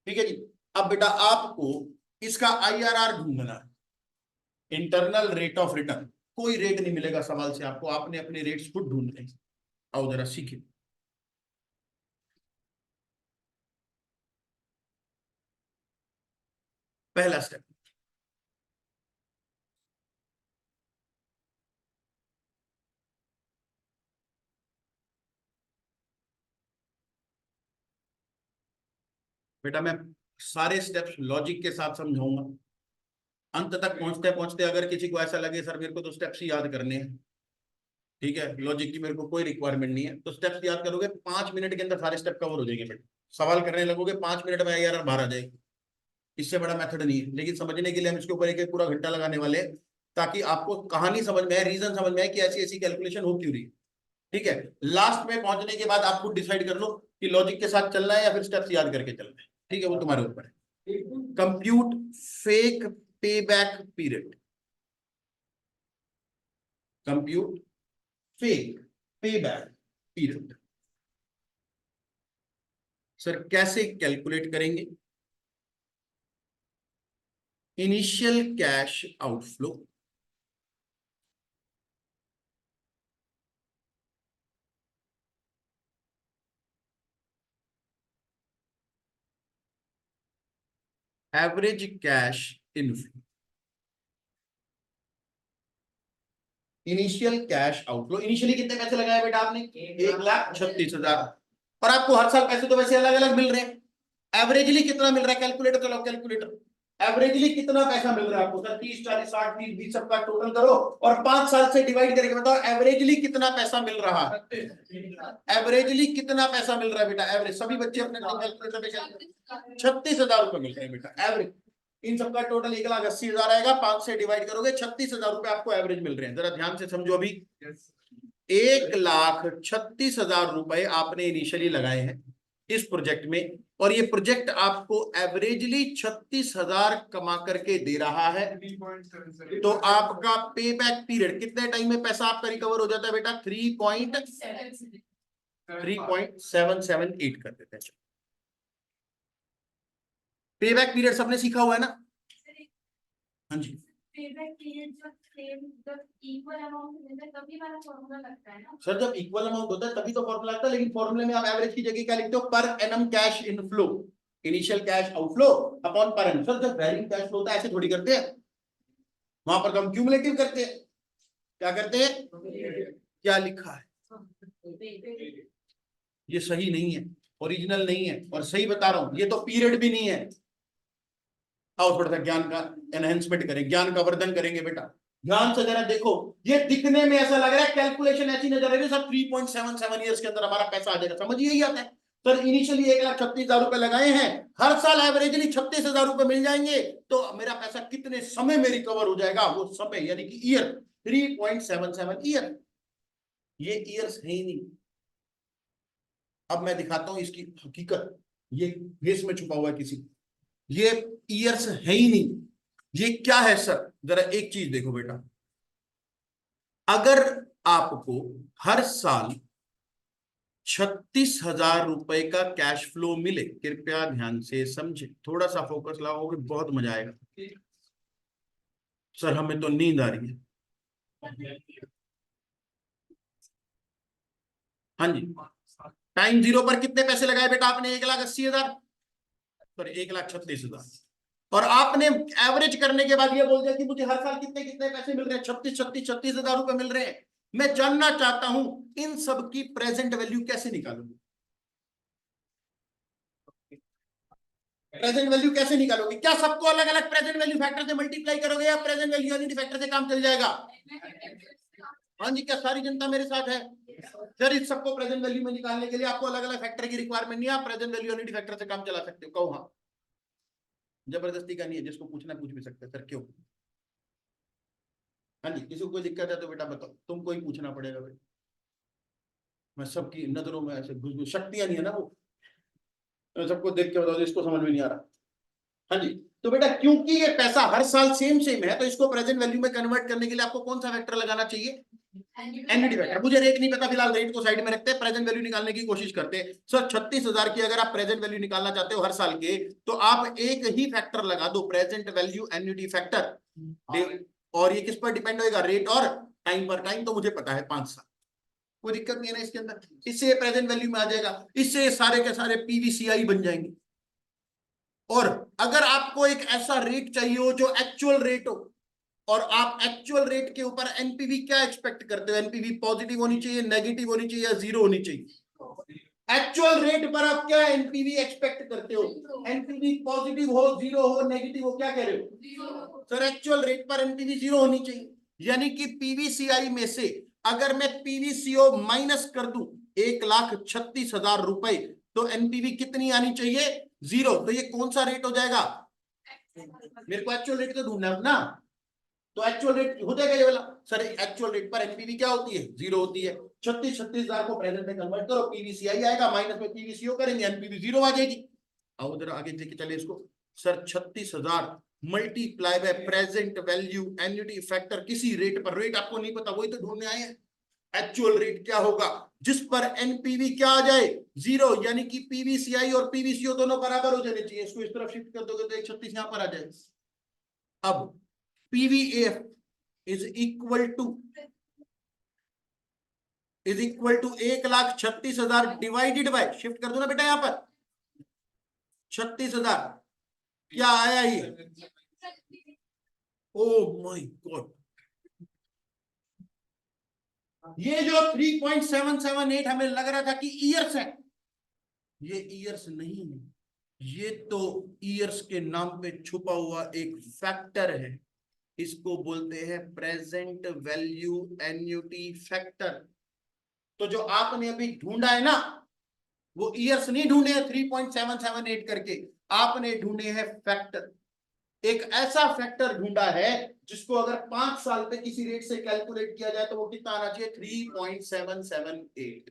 ठीक है जी। अब बेटा आपको इसका IRR ढूंढना है, इंटरनल रेट ऑफ रिटर्न। कोई रेट नहीं मिलेगा सवाल से आपको, आपने अपने रेट्स खुद ढूंढने हैं। आओ जरा सीखिए। पहला स्टेप, बेटा मैं सारे स्टेप्स लॉजिक के साथ समझाऊंगा। अंत तक पहुंचते पहुंचते अगर किसी को ऐसा लगे सर मेरे को तो स्टेप्स ही याद करने हैं, ठीक है, लॉजिक की मेरे को कोई रिक्वायरमेंट नहीं है, तो स्टेप्स याद करोगे 5 मिनट के अंदर सारे स्टेप कवर हो जाएंगे बेटा। सवाल करने लगोगे 5 मिनट में IRR बाहर आ जाएगी। इससे बड़ा मेथड नहीं है, लेकिन समझने के लिए हम इसके ऊपर एक पूरा घंटा लगाने वाले हैं, ताकि आपको कहानी समझ में आए, रीजन समझ में आए कि ऐसी ऐसी कैलकुलेशन हो क्यों रही है। ठीक है, लास्ट में पहुंचने के बाद आप खुद डिसाइड कर लो कि लॉजिक के साथ चलना है या फिर स्टेप्स याद करके चलना है। ठीक है, वो तुम्हारे ऊपर है। कंप्यूट फेक पे बैक पीरियड। कंप्यूट फेक पे बैक पीरियड। सर कैसे कैलकुलेट करेंगे? Initial cash outflow, average cash inflow. Initial cash outflow, initially कितने पैसे लगाए बेटा आपने? 1,36,000। और आपको हर साल पैसे तो वैसे अलग अलग मिल रहे हैं। एवरेजली कितना मिल रहा है? कैलकुलेटर चलाओ, कैलकुलेटर। एवरेजली कितना पैसा मिल रहा है आपको? सर 30, 40, 60, 30, 20 सबका टोटल करो और 5 साल से डिवाइड करके बताओ एवरेजली कितना पैसा मिल रहा है। एवरेजली कितना पैसा मिल रहा है बेटा? एवरेज सभी बच्चे अपने कैलकुलेटर पे 36,000 रुपए मिल रहे हैं बेटा एवरेज। इन सबका टोटल 1,80,000 आएगा, 5 से डिवाइड करोगे 36,000 रुपए आपको एवरेज मिल रहे हैं। जरा ध्यान से समझो, अभी 1,36,000 रुपए आपने इनिशियली लगाए हैं इस प्रोजेक्ट में, और ये प्रोजेक्ट आपको एवरेजली 36,000 कमा करके दे रहा है। तो आपका पे बैक पीरियड कितने टाइम में पैसा आपका रिकवर हो जाता है बेटा? 3.778 कर देते हैं। पे बैक पीरियड सबने सीखा हुआ है ना? हाँ जी। पेबैक पीरियड जब सेम जब इक्वल अमाउंट मिलता है तभी वाला फॉर्मूला लगता है ना सर जब इक्वल अमाउंट होता है तभी तो फॉर्मूला आता है, लेकिन फॉर्मूले में आप एवरेज की जगह क्या लिखते हो? Per annum cash inflow, initial cash outflow upon per annum. Sir जब वैरिंग कैश फ्लो होता है ऐसे थोड़ी करते हैं, वहां पर हम क्यूमुलेटिव करते हैं। क्या करते हैं? क्या लिखा है? ये सही नहीं है, ओरिजिनल नहीं है, और सही बता रहा हूं ये तो पीरियड भी नहीं है। आओ थोड़ा सा ज्ञान का एनहेंसमेंट करें, ज्ञान का वर्धन करेंगे बेटा। ध्यान से जरा देखो, ये दिखने में ऐसा लग रहा है, कैलकुलेशन ऐसी नजर आ रही है सब 3.77 ईयर्स के अंदर हमारा पैसा आ जाएगा, समझ यही आता है। सर इनिशियली 1,36,000 रुपए लगाए हैं, हर साल एवरेजली 36,000 रुपए मिल जाएंगे, तो मेरा पैसा कितने समय में रिकवर हो जाएगा? वो समय यानी कि ईयर 3.77 ईयर। ये ईयर्स है ही नहीं। अब मैं दिखाता हूं इसकी हकीकत, ये फेस में छुपा हुआ है किसी, ये ईयर्स है ही नहीं। ये क्या है सर? जरा एक चीज देखो बेटा, अगर आपको हर साल 36,000 रुपए का कैश फ्लो मिले, कृपया ध्यान से समझे, थोड़ा सा फोकस लगाओगे बहुत मजा आएगा। सर हमें तो नींद आ रही है। हाँ जी, टाइम जीरो पर कितने पैसे लगाए बेटा आपने? 1,80,000, सॉरी 1,36,000, और आपने एवरेज करने के बाद ये बोल दिया कि मुझे हर साल कितने कितने पैसे मिल रहे हैं? 36,000 रुपए मिल रहे हैं। मैं जानना चाहता हूं इन सब की प्रेजेंट वैल्यू कैसे निकालूंगी? प्रेजेंट वैल्यू कैसे निकालोगे? क्या सबको अलग अलग प्रेजेंट वैल्यू फैक्टर से मल्टीप्लाई करोगे या प्रेजेंट वैल्यू यूनिटी फैक्टर से काम चल जाएगा? हाँ जी, क्या सारी जनता मेरे साथ है? सर इस सबको प्रेजेंट वैल्यू में निकालने के लिए आपको अलग अलग फैक्टर की रिक्वायरमेंट नहीं है, आप प्रेजेंट वैल्यू यूनिटी फैक्टर से काम चला सकते हो। कहो हाँ, जबरदस्ती का नहीं है, जिसको पूछना पूछ भी सकते हैं। सर क्यों? हाँ जी, किसी को कोई दिक्कत है तो बेटा बताओ, तुमको ही पूछना पड़ेगा बेटा, मैं सबकी नजरों में ऐसे घुस घुस, शक्तियां नहीं है ना वो, तो सबको देख के बताओ इसको समझ में नहीं आ रहा। हाँ जी, तो बेटा क्योंकि ये पैसा हर साल सेम सेम है, तो इसको प्रेजेंट वैल्यू में कन्वर्ट करने के लिए आपको कौन सा वेक्टर लगाना चाहिए? Annuity vector. मुझे रेट नहीं पता, फिलहाल रेट को साइड में रखते हैं, प्रेजेंट वैल्यू निकालने की कोशिश करते हैं। सर 36,000 की अगर आप प्रेजेंट वैल्यू निकालना चाहते हो हर साल के, तो आप एक ही फैक्टर लगा दो, प्रेजेंट वैल्यू एन्युटी फैक्टर, और ये किस पर डिपेंड होगा? रेट और टाइम पर। टाइम तो मुझे पता है 5 साल, कोई दिक्कत नहीं है ना इसके अंदर, इससे प्रेजेंट वैल्यू में आ जाएगा, इससे सारे के सारे पीवीसीआई बन जाएंगे। और अगर आपको एक ऐसा रेट चाहिए हो जो एक्चुअल रेट हो, और आप एक्चुअल रेट के ऊपर एनपीवी क्या एक्सपेक्ट करते हो? एनपीवी पॉजिटिव होनी चाहिए, नेगेटिव होनी चाहिए, या जीरो होनी चाहिए? एक्चुअल रेट पर आप क्या एनपीवी एक्सपेक्ट करते हो? एनपीवी पॉजिटिव हो, जीरो हो, नेगेटिव हो, क्या कह रहे हो सर? एक्चुअल रेट पर एनपीवी जीरो होनी चाहिए, यानी कि पीवीसीआई में से अगर मैं पीवीसीओ माइनस कर दूं 1,36,000 रुपए, तो एनपीवी कितनी आनी चाहिए? जीरो। तो ये कौन सा रेट हो जाएगा? मेरे को एक्चुअल रेट तो ढूंढना है ना, तो एक्चुअल रेट हो जाएगा ये वाला। सर एक्चुअल रेट पर एनपीवी क्या होती है? जीरो होती है। 36,000 को प्रेजेंट में कन्वर्ट करो, पीवीसीआई आएगा, माइनस में पीवीसीओ करेंगे, एनपीवी जीरो आ जाएगी। आओ जरा आगे लेके चले इसको। Sir 36,000 multiply by present value annuity factor किसी रेट पर, रेट आपको नहीं पता, वही तो ढूंढने आए हैं। एक्चुअल रेट क्या होगा जिस पर एनपीवी क्या आ जाए? जीरो, यानी कि पीवीसीआई और पीवीसीओ दोनों बराबर हो जाने चाहिए। इसको इस तरफ शिफ्ट कर दोगे तो 136 यहां पर आ जाए। अब PVF is equal to 1,36,000 divided by, shift कर दो ना बेटा यहां पर, 36,000 क्या आया ये? ओ माय गॉड, ये जो 3.778 हमें लग रहा था कि ईयर्स है, ये ईयर्स नहीं है, ये तो ईयर्स के नाम पे छुपा हुआ एक फैक्टर है। इसको बोलते हैं प्रेजेंट वैल्यू एन्युटी फैक्टर। तो जो आपने अभी ढूंढा है ना, वो ईयर्स नहीं ढूंढे हैं 3.778 करके, आपने ढूंढे हैं फैक्टर। एक ऐसा फैक्टर ढूंढा है जिसको अगर 5 साल पे किसी रेट से कैलकुलेट किया जाए तो वो कितना आना चाहिए? 3.778।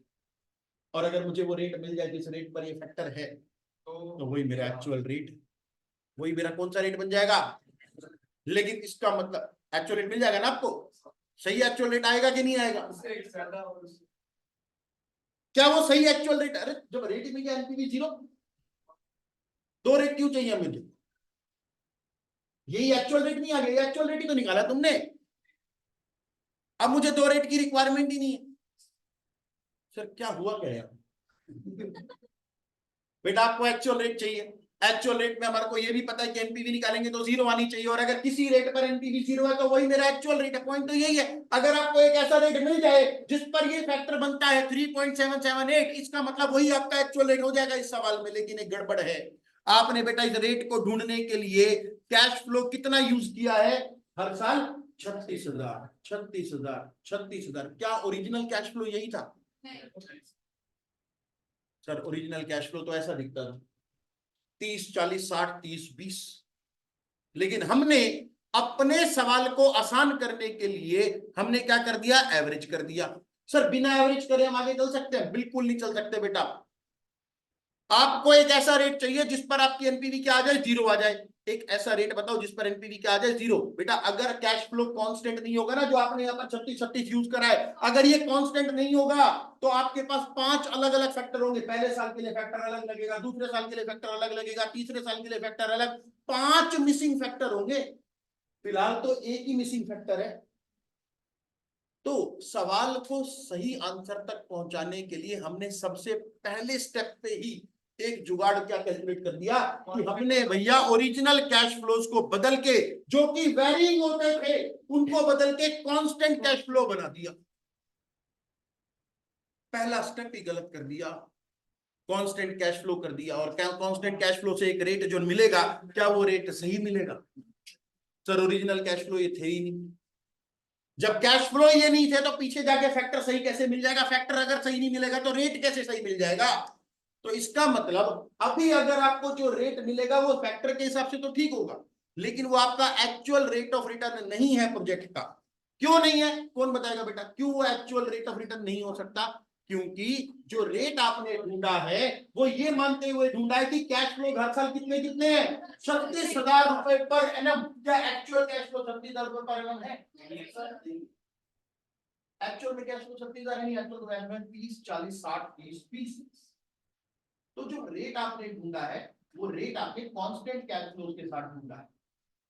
और अगर मुझे वो रेट मिल जाए जिस रेट पर ये फैक्टर है, तो वही मेरा एक्चुअल रेट, वही मेरा कौन सा रेट बन जाएगा? लेकिन इसका मतलब एक्चुअल रेट मिल जाएगा ना आपको? सही एक्चुअल रेट आएगा कि नहीं आएगा? क्या वो सही एक्चुअल रेट? अरे जब रेट ही मिल गया एनपीवी जीरो, दो रेट क्यों चाहिए मुझे? यही एक्चुअल रेट नहीं आ गया, एक्चुअल रेट ही तो निकाला तुमने, अब मुझे दो रेट की रिक्वायरमेंट ही नहीं है। सर क्या हुआ क्या यार? बेटा आपको एक्चुअल रेट चाहिए, एक्चुअल रेट में हमारे को ये भी पता है कि एनपीवी निकालेंगे तो जीरो आनी चाहिए, और अगर किसी रेट पर एनपीवी जीरो है तो वही मेरा एक्चुअल रेट है। पॉइंट तो यही है। अगर आपको एक ऐसा रेट मिल जाए जिस पर ये फैक्टर बनता है 3.778, इसका मतलब वही आपका एक्चुअल रेट हो जाएगा इस सवाल में। लेकिन एक गड़बड़ है, आपने बेटा इस रेट को ढूंढने के लिए कैश फ्लो कितना यूज किया है हर साल? 36,000, 36,000, 36,000। क्या ओरिजिनल कैश फ्लो यही था? सर ओरिजिनल कैश फ्लो तो ऐसा दिखता था, 30, 40, 60, 30, 20। लेकिन हमने अपने सवाल को आसान करने के लिए हमने क्या कर दिया? एवरेज कर दिया। सर बिना एवरेज करे हम आगे चल सकते हैं? बिल्कुल नहीं चल सकते बेटा। आपको एक ऐसा रेट चाहिए जिस पर आपकी एनपीवी क्या आ जाए? जीरो आ जाए। एक ऐसा रेट बताओ जिस पर एनपीवी क्या आ जाए? जीरो। बेटा अगर कैश फ्लो कांस्टेंट नहीं होगा ना, जो आपने यहाँ पर 36 यूज करा है, अगर ये कांस्टेंट नहीं होगा तो आपके पास 5 अलग अलग फैक्टर होंगे। पहले साल के लिए फैक्टर अलग लगेगा, दूसरे साल के लिए फैक्टर अलग लगेगा, तीसरे साल के लिए फैक्टर अलग, 5 मिसिंग फैक्टर होंगे। फिलहाल तो एक ही मिसिंग फैक्टर है। तो सवाल को सही आंसर तक पहुंचाने के लिए हमने सबसे पहले स्टेप पे ही एक जुगाड़ क्या कैलकुलेट कर दिया कि हमने भैया ओरिजिनल कैश फ्लोज को बदल के, जो कि वेरिंग होते थे, उनको बदल के कांस्टेंट कैश फ्लो बना दिया। पहला स्टेप ही गलत कर दिया, कांस्टेंट कैश फ्लो कर दिया। और क्या कांस्टेंट कैश फ्लो से एक रेट जो मिलेगा, क्या वो रेट सही मिलेगा? सर ओरिजिनल कैश फ्लो ये थे ही नहीं। जब कैश फ्लो ये नहीं थे तो पीछे जाके फैक्टर सही कैसे मिल जाएगा? फैक्टर अगर सही नहीं मिलेगा तो रेट कैसे सही मिल जाएगा? तो इसका मतलब अभी अगर आपको जो रेट मिलेगा वो फैक्टर के हिसाब से तो ठीक होगा, लेकिन वो आपका एक्चुअल रेट ऑफ रिटर्न नहीं है प्रोजेक्ट का। क्यों नहीं है? कौन बताएगा बेटा क्यों वो एक्चुअल रेट ऑफ रिटर्न नहीं हो सकता? क्योंकि जो रेट आपने ढूंढा है वो ये मानते हुए ढूंढा है कि कैश फ्लो हर साल कितने कितने हैं, 36,000 रुपए पर एनम। क्या एक्चुअल कैश फ्लो 36,000 रुपए पर एनम है? एक्चुअल में कैश फ्लो 36,000 नहीं, एक्चुअल में 30 40 60 30 20। तो जो रेट आपने ढूंढा है वो रेट आपने कांस्टेंट कैश फ्लो के साथ ढूंढा है,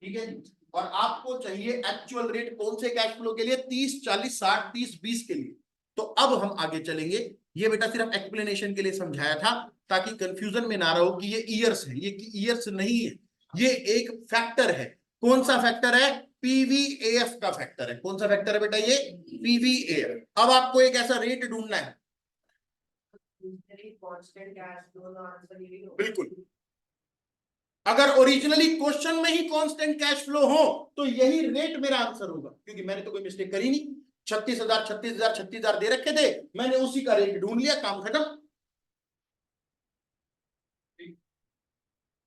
ठीक है जी। और आपको चाहिए एक्चुअल रेट कौन से कैश फ्लो के लिए? 30 40 60 30 20 के लिए। तो अब हम आगे चलेंगे। ये बेटा सिर्फ एक्सप्लेनेशन के लिए समझाया था ताकि कंफ्यूजन में ना रहो कि ये ईयर्स है, ये ईयर्स नहीं है, ये एक फैक्टर है। कौन सा फैक्टर है? पीवीएफ का फैक्टर है। कौन सा फैक्टर है बेटा? ये पीवीएफ। अब आपको एक ऐसा रेट ढूंढना है, कांस्टेंट कैश फ्लो का आंसर यही होगा। बिल्कुल। अगर ओरिजिनली क्वेश्चन में ही कांस्टेंट कैश फ्लो हो तो यही रेट मेरा आंसर होगा, क्योंकि मैंने तो कोई मिस्टेक करी नहीं। 36,000 36,000 36,000 दे रखे थे, मैंने उसी का रेट ढूंढ लिया, काम खत्म।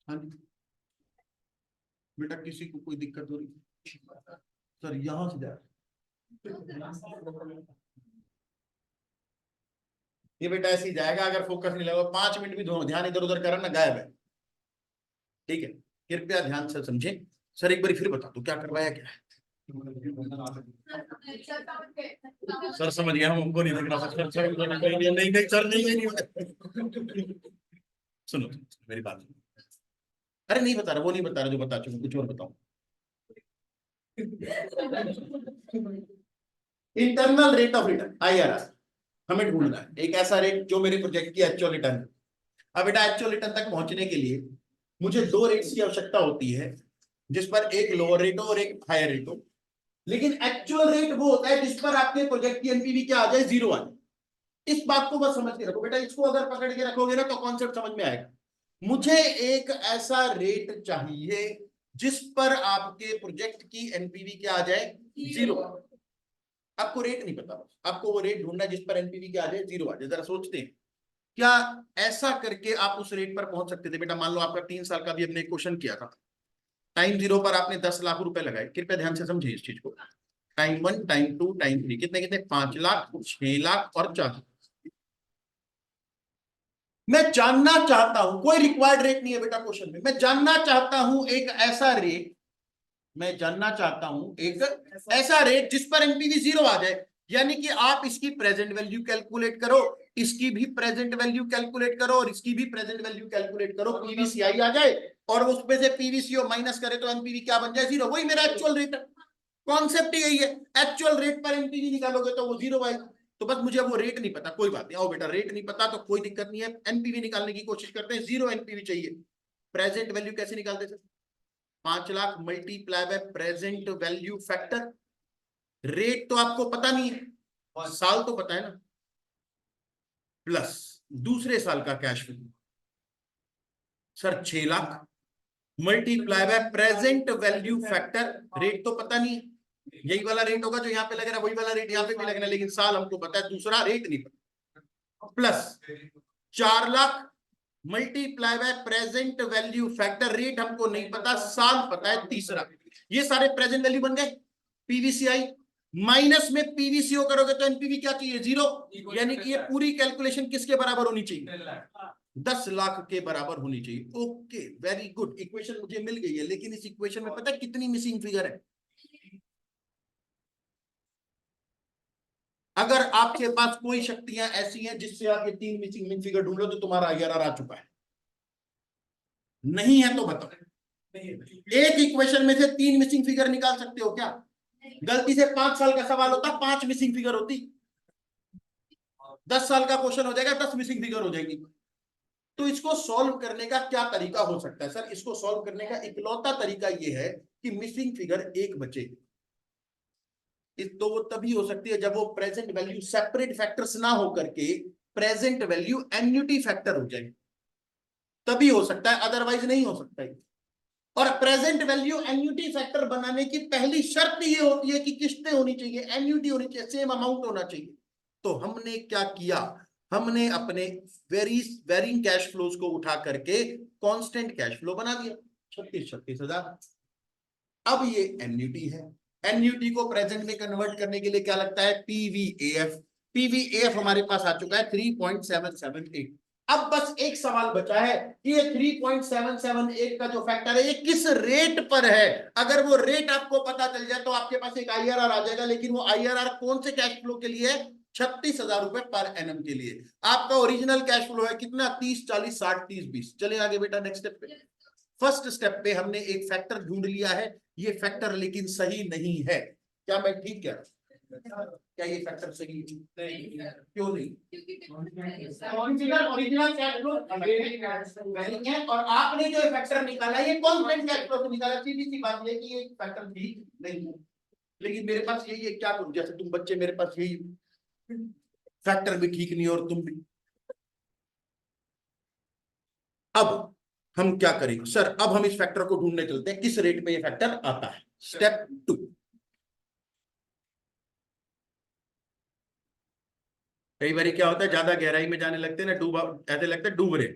हाँ जी बेटा, किसी को कोई दिक्कत हो रही? सर यहां से जा, ये बेटा ऐसे ही जाएगा अगर फोकस नहीं लगा। 5 मिनट भी ध्यान इधर उधर करना, गायब है। ठीक है, कृपया ध्यान से समझे। सर एक बार फिर बता दो क्या करवाया क्या है। सर समझ गया, हम हमको नहीं देख रहा। नहीं नहीं सर, नहीं सुनो मेरी बात। अरे नहीं बता रहा, वो नहीं बता रहा जो बता चुका, कुछ और बताओ। Internal rate of return IRR हमें ढूंढना है, एक ऐसा रेट जो मेरे प्रोजेक्ट की एक्चुअल रिटर्न। अब बेटा एक्चुअल रिटर्न तक पहुंचने के लिए मुझे दो रेट्स की आवश्यकता होती है, जिस पर एक लोअर रेट हो और एक हायर रेट हो। लेकिन एक्चुअल रेट वो होता है जिस पर आपके प्रोजेक्ट की एनपीवी क्या आ जाए, 0 आ जाए। इस बात को बस समझ के रखो बेटा, इसको अगर पकड़ के रखोगे ना तो कॉन्सेप्ट समझ में आएगा। मुझे एक ऐसा रेट चाहिए जिस पर आपके प्रोजेक्ट की एनपीवी क्या आ जाए, 0। आपको रेट नहीं पता, आपको वो रेट ढूंढना है जिस पर एनपीवी क्या आ जाए, 0 आ जाए। जरा सोचते हैं क्या ऐसा करके आप उस रेट पर पहुंच सकते थे? बेटा मान लो आपका 3 साल का भी हमने क्वेश्चन किया था, टाइम 0 पर आपने 10 लाख रुपए लगाए। कृपया ध्यान से समझिए इस चीज को। टाइम 1 टाइम 2 टाइम 3 कितने कितने? 5 लाख 6 लाख और 4 लाख। मैं जानना चाहता हूं, कोई रिक्वायर्ड रेट नहीं है बेटा क्वेश्चन में, मैं जानना चाहता हूं एक ऐसा रेट, मैं जानना चाहता हूं एक ऐसा रेट जिस पर एनपीवी 0 आ जाए। यानी कि आप इसकी प्रेजेंट वैल्यू कैलकुलेट करो, इसकी भी प्रेजेंट वैल्यू कैलकुलेट करो और इसकी भी प्रेजेंट वैल्यू कैलकुलेट करो, पीवीसीआई आ जाए और उसमें से पीवीसीओ माइनस करे तो एनपीवी क्या बन जाए, 0। वही मेरा एक्चुअल रेट है। कॉन्सेप्ट यही है, एक्चुअल रेट पर एनपीवी निकालोगे तो वो 0 आएगा। तो बस मुझे वो रेट नहीं पता, कोई बात नहीं। आओ बेटा, रेट नहीं पता तो कोई दिक्कत नहीं है, एनपीवी निकालने की कोशिश करते हैं। 0 एनपीवी चाहिए। प्रेजेंट वैल्यू कैसे निकालते sir? 5 lakh multiply by present value factor. Rate तो आपको पता नहीं है, साल तो पता है ना, प्लस दूसरे साल का cash flow sir 6 lakh multiply by present value factor. Rate तो पता नहीं है, यही वाला रेट होगा जो यहाँ पे लग रहा है, वही वाला रेट यहाँ पे भी लगना है, लेकिन साल हमको पता है, दूसरा रेट नहीं पता। Plus 4 lakh multiply by present value factor. Rate हमको नहीं पता, साल पता है, तीसरा। ये सारे प्रेजेंट वैल्यू बन गए। पीवीसीआई माइनस में पीवीसीओ करोगे तो एनपीवी क्या चाहिए, 0। यानी कि ये पूरी कैलकुलेशन किसके बराबर होनी चाहिए, 10 लाख के बराबर होनी चाहिए। ओके वेरी गुड, इक्वेशन मुझे मिल गई है। लेकिन इस इक्वेशन में पता है कितनी मिसिंग फिगर है? अगर आपके पास कोई शक्तियां ऐसी हैं जिससे आप ये 3 मिसिंग फिगर ढूंढ लो तो तुम्हारा IRR आ चुका है। नहीं है तो बताओ, एक इक्वेशन में से 3 मिसिंग फिगर निकाल सकते हो क्या? गलती से 5 साल का सवाल होता 5 मिसिंग फिगर होती, 10 साल का क्वेश्चन हो जाएगा 10 मिसिंग फिगर हो जाएगी। तो इसको सॉल्व करने का क्या तरीका हो सकता है? सर इसको सॉल्व करने का इकलौता तरीका यह है कि मिसिंग फिगर एक बचे। तो वो तभी हो सकती है जब वो प्रेजेंट वैल्यू सेपरेट फैक्टर्स ना हो करके प्रेजेंट वैल्यू एन्युटी फैक्टर हो जाए, तभी हो सकता है, अदरवाइज नहीं हो सकता है। और प्रेजेंट वैल्यू एन्युटी फैक्टर बनाने की पहली शर्त ये होती है कि किस्तें होनी चाहिए, एन्युटी होनी चाहिए, सेम अमाउंट होना चाहिए। तो हमने क्या किया, हमने अपने वेरिंग कैश फ्लोज को उठा करके कांस्टेंट कैश फ्लो बना दिया, 36,000। अब ये एन्युटी है, एनयूटी को प्रेजेंट में कन्वर्ट करने के लिए क्या लगता है, पीवीएफ। पीवीएफ हमारे पास आ चुका है 3.778। अब बस एक सवाल बचा है कि ये 3.778 का जो फैक्टर है ये किस रेट पर है। अगर वो रेट आपको पता चल जाए तो आपके पास एक आईआरआर आ जाएगा, लेकिन वो आईआरआर कौन से कैश फ्लो के लिए है, 36,000 रुपए पर एनम के लिए। आपका ओरिजिनल कैश फ्लो है कितना, 30, 40, 60, 30, 20। चले आगे बेटा नेक्स्ट स्टेप पे। फर्स्ट स्टेप पे हमने एक फैक्टर ढूंढ लिया है, ये फैक्टर लेकिन सही नहीं है। क्या मैं ठीक कह रहा हूं, क्या ये फैक्टर सही नहीं है? क्यों नहीं? ओरिजिनल कैश फ्लो वेरिंग है और आपने जो फैक्टर निकाला ये कांस्टेंट कैश फ्लो से निकाला। सीधी सी बात है कि ये फैक्टर ठीक नहीं है, लेकिन मेरे पास यही है, क्या करूं, जैसे तुम बच्चे, मेरे पास यही फैक्टर भी ठीक नहीं और तुम भी। अब हम क्या करेंगे सर, अब हम इस फैक्टर को ढूंढने चलते हैं किस रेट पे ये फैक्टर आता है। स्टेप 2, कई बार क्या होता है, ज्यादा गहराई में जाने लगते हैं ना, डूबा ऐसे लगता है डूब रहे,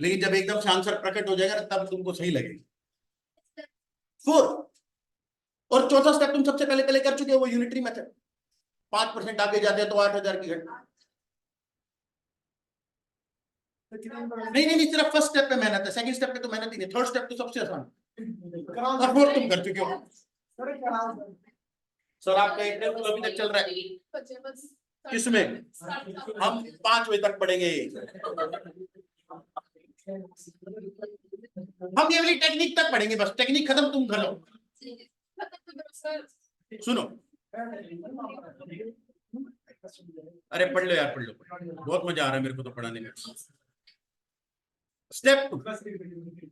लेकिन जब एकदम से आंसर प्रकट हो जाएगा तब तुमको सही लगेगा। 4 और चौथा स्टेप तुम सबसे पहले पहले कर चुके हो, वो यूनिटरी मेथड। 5% आगे जाते हैं तो 8,000 की घटना। नहीं नहीं नहीं, सिर्फ फर्स्ट स्टेप पे मेहनत है, सेकंड स्टेप पे तो मेहनत ही नहीं। थर्ड स्टेप तो सबसे आसान और फोर्थ तुम कर चुके हो। सर आपका इंटरव्यू अभी तक चल रहा है, किसमें? हम 5 बजे तक पढ़ेंगे। हम ये वाली टेक्निक तक पढ़ेंगे, बस टेक्निक खत्म, तुम कर लो। सुनो, अरे पढ़ लो यार, पढ़ लो, बहुत मजा आ रहा है मेरे को तो पढ़ाने में। स्टेप 2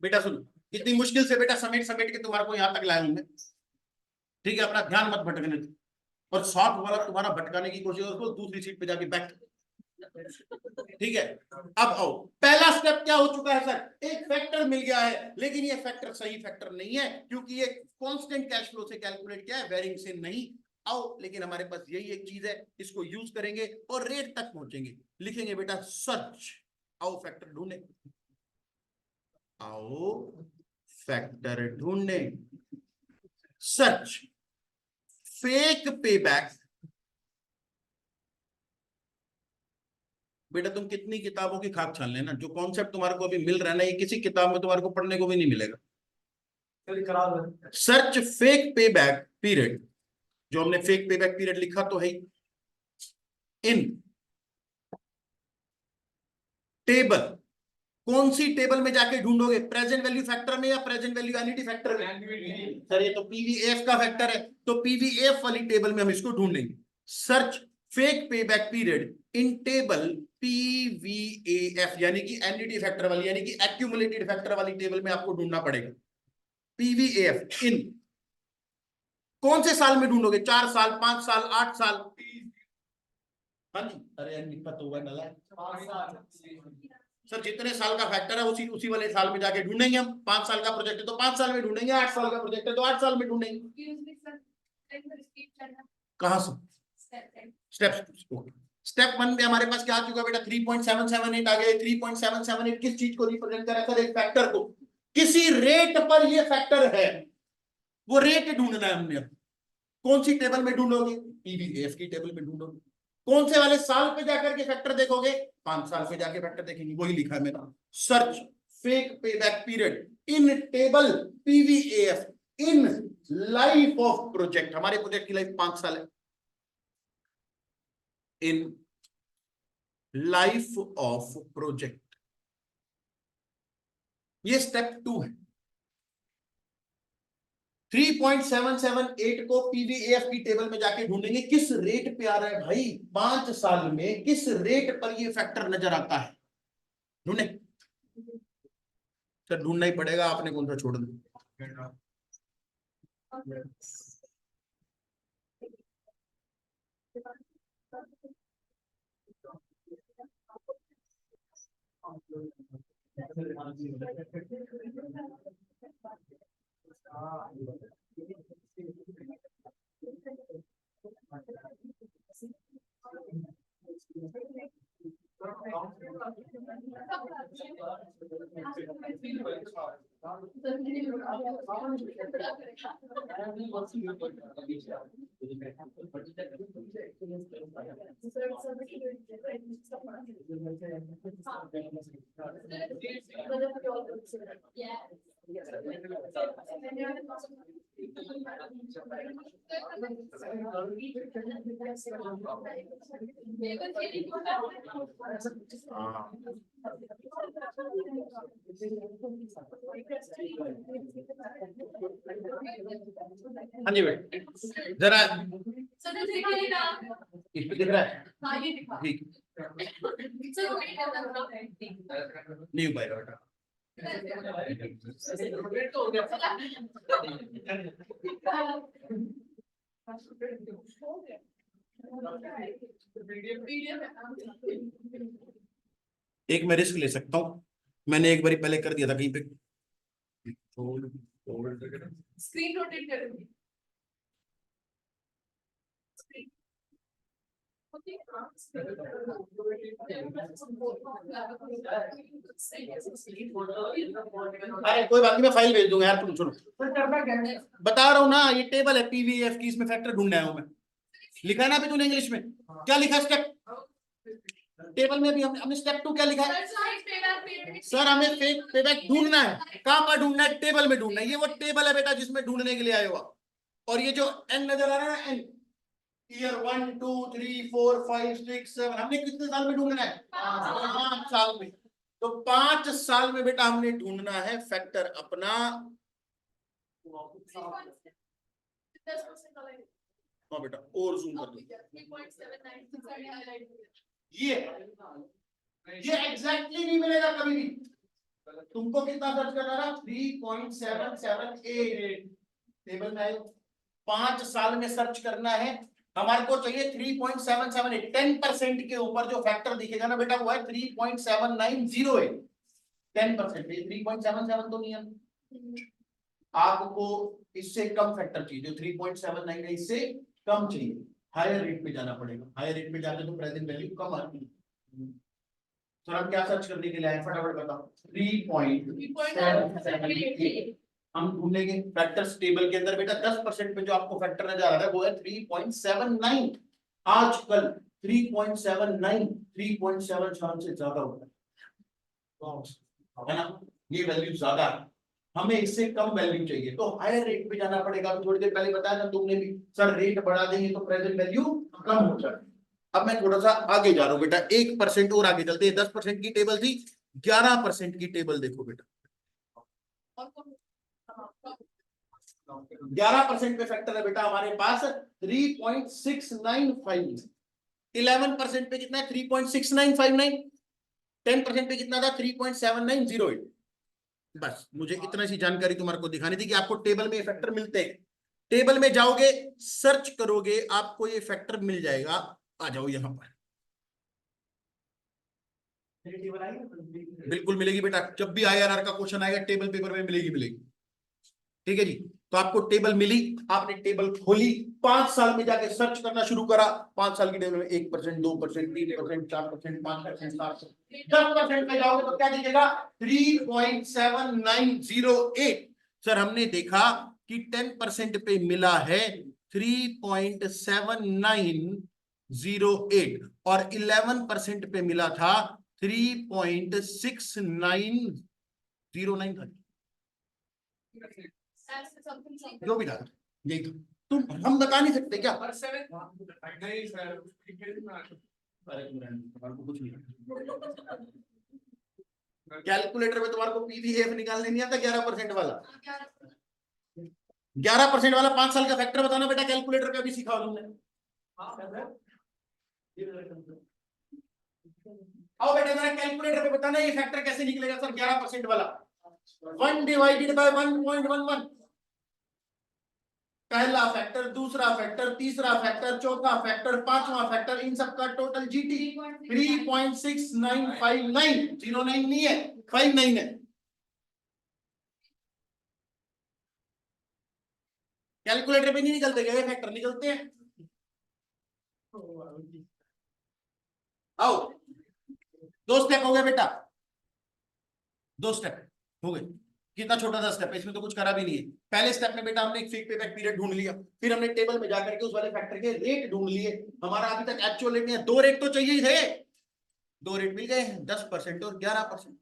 बेटा सुनो, इतनी मुश्किल से बेटा समेट समेट के तुम्हारे को यहां तक लाया हूं मैं, ठीक है? अपना ध्यान मत भटकने दो, और साथ वाला तुम्हारा भटकाने की कोशिश उसको दूसरी सीट पे जाके बैठ, ठीक है? अब आओ, पहला स्टेप क्या हो चुका है सर, एक फैक्टर मिल गया है, लेकिन ये फैक्टर सही फैक्टर नहीं है क्योंकि ये कांस्टेंट कैश फ्लो से कैलकुलेट किया है, वेरिंग से नहीं। आओ, लेकिन हमारे पास यही एक चीज है, इसको यूज करेंगे और रेट तक पहुंचेंगे। लिखेंगे बेटा सर्च, आओ फैक्टर ढूंढे, आओ फैक्टर ढूंढने। Search fake payback. बेटा तुम कितनी किताबों की खाक छान लेना, जो कॉन्सेप्ट तुम्हारे को अभी मिल रहा है ना, ये किसी किताब में तुम्हारे को पढ़ने को भी नहीं मिलेगा। सर्च फेक पेबैक पीरियड, जो हमने फेक पेबैक पीरियड लिखा तो है इन टेबल। कौन सी टेबल में जाके ढूंढोगे, प्रेजेंट वैल्यू फैक्टर में या प्रेजेंट वैल्यू एन्युटी फैक्टर में? सर ये तो पीवीएफ का फैक्टर है, तो पीवीएफ वाली टेबल में हम इसको ढूंढेंगे। Search fake payback period in table PVF, यानी कि एन्युटी फैक्टर वाली, यानी कि एक्यूमुलेटेड फैक्टर वाली टेबल में आपको ढूंढना पड़ेगा। पीवीएफ इन कौन से साल में ढूंढोगे, 4 साल, 5 साल, 8 साल? हाँ जी, अरे निपत होगा नला। सर जितने साल का फैक्टर है उसी उसी वाले साल में जाके ढूंढेंगे हम। 5 साल का प्रोजेक्ट है तो 5 साल में ढूंढेंगे, 8 साल का प्रोजेक्ट है तो 8 साल में ढूंढेंगे। कहां से? स्टेप 1 में हमारे पास क्या आ चुका बेटा, 3.778 आ गया। 3.778 किस चीज को रिप्रेजेंट कर रहा है सर, एक फैक्टर को। किसी रेट पर ये फैक्टर है, वो रेट ढूंढना है हमने। कौन सी टेबल में ढूंढोगे, पीवीएफ की टेबल में ढूंढोगे। कौन से वाले साल पे जाकर के फैक्टर देखोगे, 5 साल पे जाके फैक्टर देखेंगे, वही लिखा है मेरा। Search fake payback period in table PVF in life of project. हमारे प्रोजेक्ट की लाइफ 5 साल है। इन लाइफ ऑफ प्रोजेक्ट, ये स्टेप 2 है। 3.778 को पीवीएफ की टेबल में जाके ढूंढेंगे, किस रेट पे आ रहा है भाई, 5 साल में किस रेट पर ये फैक्टर नजर आता है, ढूंढे। सर ढूंढना ही पड़ेगा, आपने कौन सा छोड़ दिया। हाँ जी बेटा, जरा सर दिखेगा इस पे दिख रहा है, हाँ ये दिखा ठीक, सर वो नहीं करना न्यू बायोडाटा। एक मैं रिस्क ले सकता हूँ, मैंने एक बारी पहले कर दिया था कहीं पे। स्क्रीन रोटेट करेंगे अरे कोई बात नहीं, मैं फाइल भेज दूंगा यार, तुम सुनो, बता रहा हूँ ना, ये टेबल है पीवीएफ की, इसमें फैक्टर ढूंढने आया हूं मैं। लिखा है ना अभी तूने इंग्लिश में, क्या लिखा स्टेप टेबल में भी हमने स्टेप 2 क्या लिखा है सर, हमें फेक पेबैक ढूंढना है। कहां पर ढूंढना है? टेबल में ढूंढना है। ये वो टेबल है बेटा जिसमें ढूंढने के लिए आए हो आप। और ये जो एन नजर आ रहा है ना, एन, ईयर 1 2 3 4 5 6 7, हमने कितने साल में ढूंढना है? 5 साल में। तो 5 साल में बेटा हमने ढूंढना है फैक्टर अपना। हाँ बेटा, और जूम कर दो। ये एग्जैक्टली नहीं मिलेगा कभी भी। तुमको कितना सर्च करना था? 3.778 टेबल में आए, 5 साल में सर्च करना है। हमारे को चाहिए 3.778, 10% के ऊपर जो फैक्टर दिखेगा ना बेटा वो है 3.7908। 10%, 3.77 तो नहीं है, आपको इससे कम फैक्टर चाहिए, जो 3.79 से कम चाहिए। हायर रेट पे जाना पड़ेगा, हायर रेट पे जाते तो प्रेजेंट वैल्यू कम आती है। तो हम क्या सर्च करने के लिए आए, फटाफट बताओ। 3.778 हम ढूंढेंगे फैक्टर्स टेबल के अंदर बेटा। 10% पे जो आपको फैक्टर नजर आ रहा है वो है 3.79। आजकल 3.79 3.77 से ज्यादा होता है ना, ये वैल्यू ज्यादा है, हमें इससे कम वैल्यू चाहिए, तो हायर रेट पे जाना पड़ेगा। अभी थोड़ी देर पहले बताया था तुमने भी, सर रेट बढ़ा देंगे तो प्रेजेंट वैल्यू कम हो जाए। अब मैं थोड़ा सा आगे जा रहा हूं बेटा, 1% और आगे चलते हैं। 10% की टेबल थी, 11% की टेबल देखो बेटा। 11% पे फैक्टर है बेटा हमारे पास 3.695। 11% पे कितना है? 3.6959। 10% पे कितना था? 3.7908। बस मुझे इतना सी जानकारी तुम्हारे को दिखानी थी कि आपको टेबल में ये फैक्टर मिलते हैं। टेबल में जाओगे, सर्च करोगे, आपको ये फैक्टर मिल जाएगा। आ जाओ यहां पर, बिल्कुल मिलेगी बेटा। जब भी आईआरआर का क्वेश्चन आएगा टेबल पेपर में मिलेगी मिलेगी। ठीक है जी, तो आपको टेबल मिली, आपने टेबल खोली, 5 साल में जाके सर्च करना शुरू करा। 5 साल की टेबल में 1%, 2%, 3%, 4%, 5%, 7%, 10% पे जाओगे तो क्या दिखेगा? 3.7908। सर हमने देखा कि 10% पे मिला है 3.7908 और 11% पे मिला था 3.6909 था, जो भी था यही था। तुम हम बता नहीं सकते क्या? कुछ नहीं, कैलकुलेटर में तुम्हारे को पीवीएफ निकालने नहीं आता 11% वाला। 11% वाला 5 साल का फैक्टर बताना बेटा, कैलकुलेटर पे अभी सिखा तुमने। आओ बेटा मेरा कैलकुलेटर पे बताना ये फैक्टर कैसे निकलेगा सर 11% वाला। 1 डिवाइडेड बाय 1.11, पहला फैक्टर, दूसरा फैक्टर, तीसरा फैक्टर, चौथा फैक्टर, पांचवा फैक्टर, इन सब का टोटल जीटी 3.6959। 09 नहीं है, 59 है। कैलकुलेटर पे नहीं निकलते क्या ये फैक्टर? निकलते हैं। आओ, 2 स्टेप हो गए बेटा, 2 स्टेप हो गए। कितना छोटा सा स्टेप है, इसमें तो कुछ करा भी नहीं है। पहले स्टेप में बेटा हमने एक फेक पे बैक पीरियड ढूंढ लिया, फिर हमने टेबल में जाकर के उस वाले फैक्टर के रेट ढूंढ लिए। हमारा अभी तक एक्चुअल रेट नहीं है, 2 रेट तो चाहिए ही थे, 2 रेट मिल गए हैं, 10% और 11%।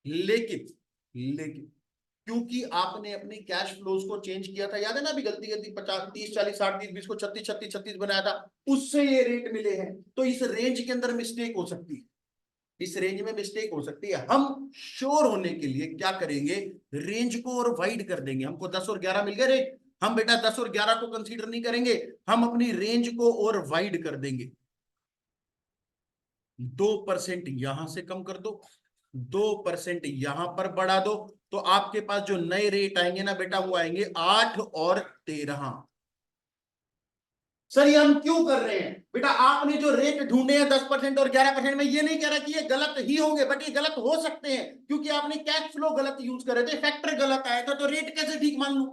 लेकिन लेकिन क्योंकि आपने अपने कैश फ्लोज को चेंज किया था, याद है ना, अभी गलती गलती 50 30 40 60 30 20 को 36 36 36 बनाया था, उससे ये रेट मिले हैं। तो इस रेंज के अंदर मिस्टेक हो सकती है, इस रेंज में मिस्टेक हो सकती है। हम श्योर होने के लिए क्या करेंगे, रेंज को और वाइड कर देंगे। हमको 10 और 11 मिल गए रेट, हम बेटा 10 और 11 को कंसीडर नहीं करेंगे, हम अपनी रेंज को और वाइड कर देंगे। 2% यहां से कम कर दो, 2% यहां पर बढ़ा दो, तो आपके पास जो नए रेट आएंगे ना बेटा, वो आएंगे 8 और 13। सर ये हम क्यों कर रहे हैं बेटा, आपने जो रेट ढूंढे हैं 10% और 11%, में ये नहीं कह रहा कि ये गलत ही होंगे, बट ये गलत हो सकते हैं क्योंकि आपने कैश फ्लो गलत यूज करे थे, फैक्टर गलत आया था, तो रेट कैसे ठीक मान लूं।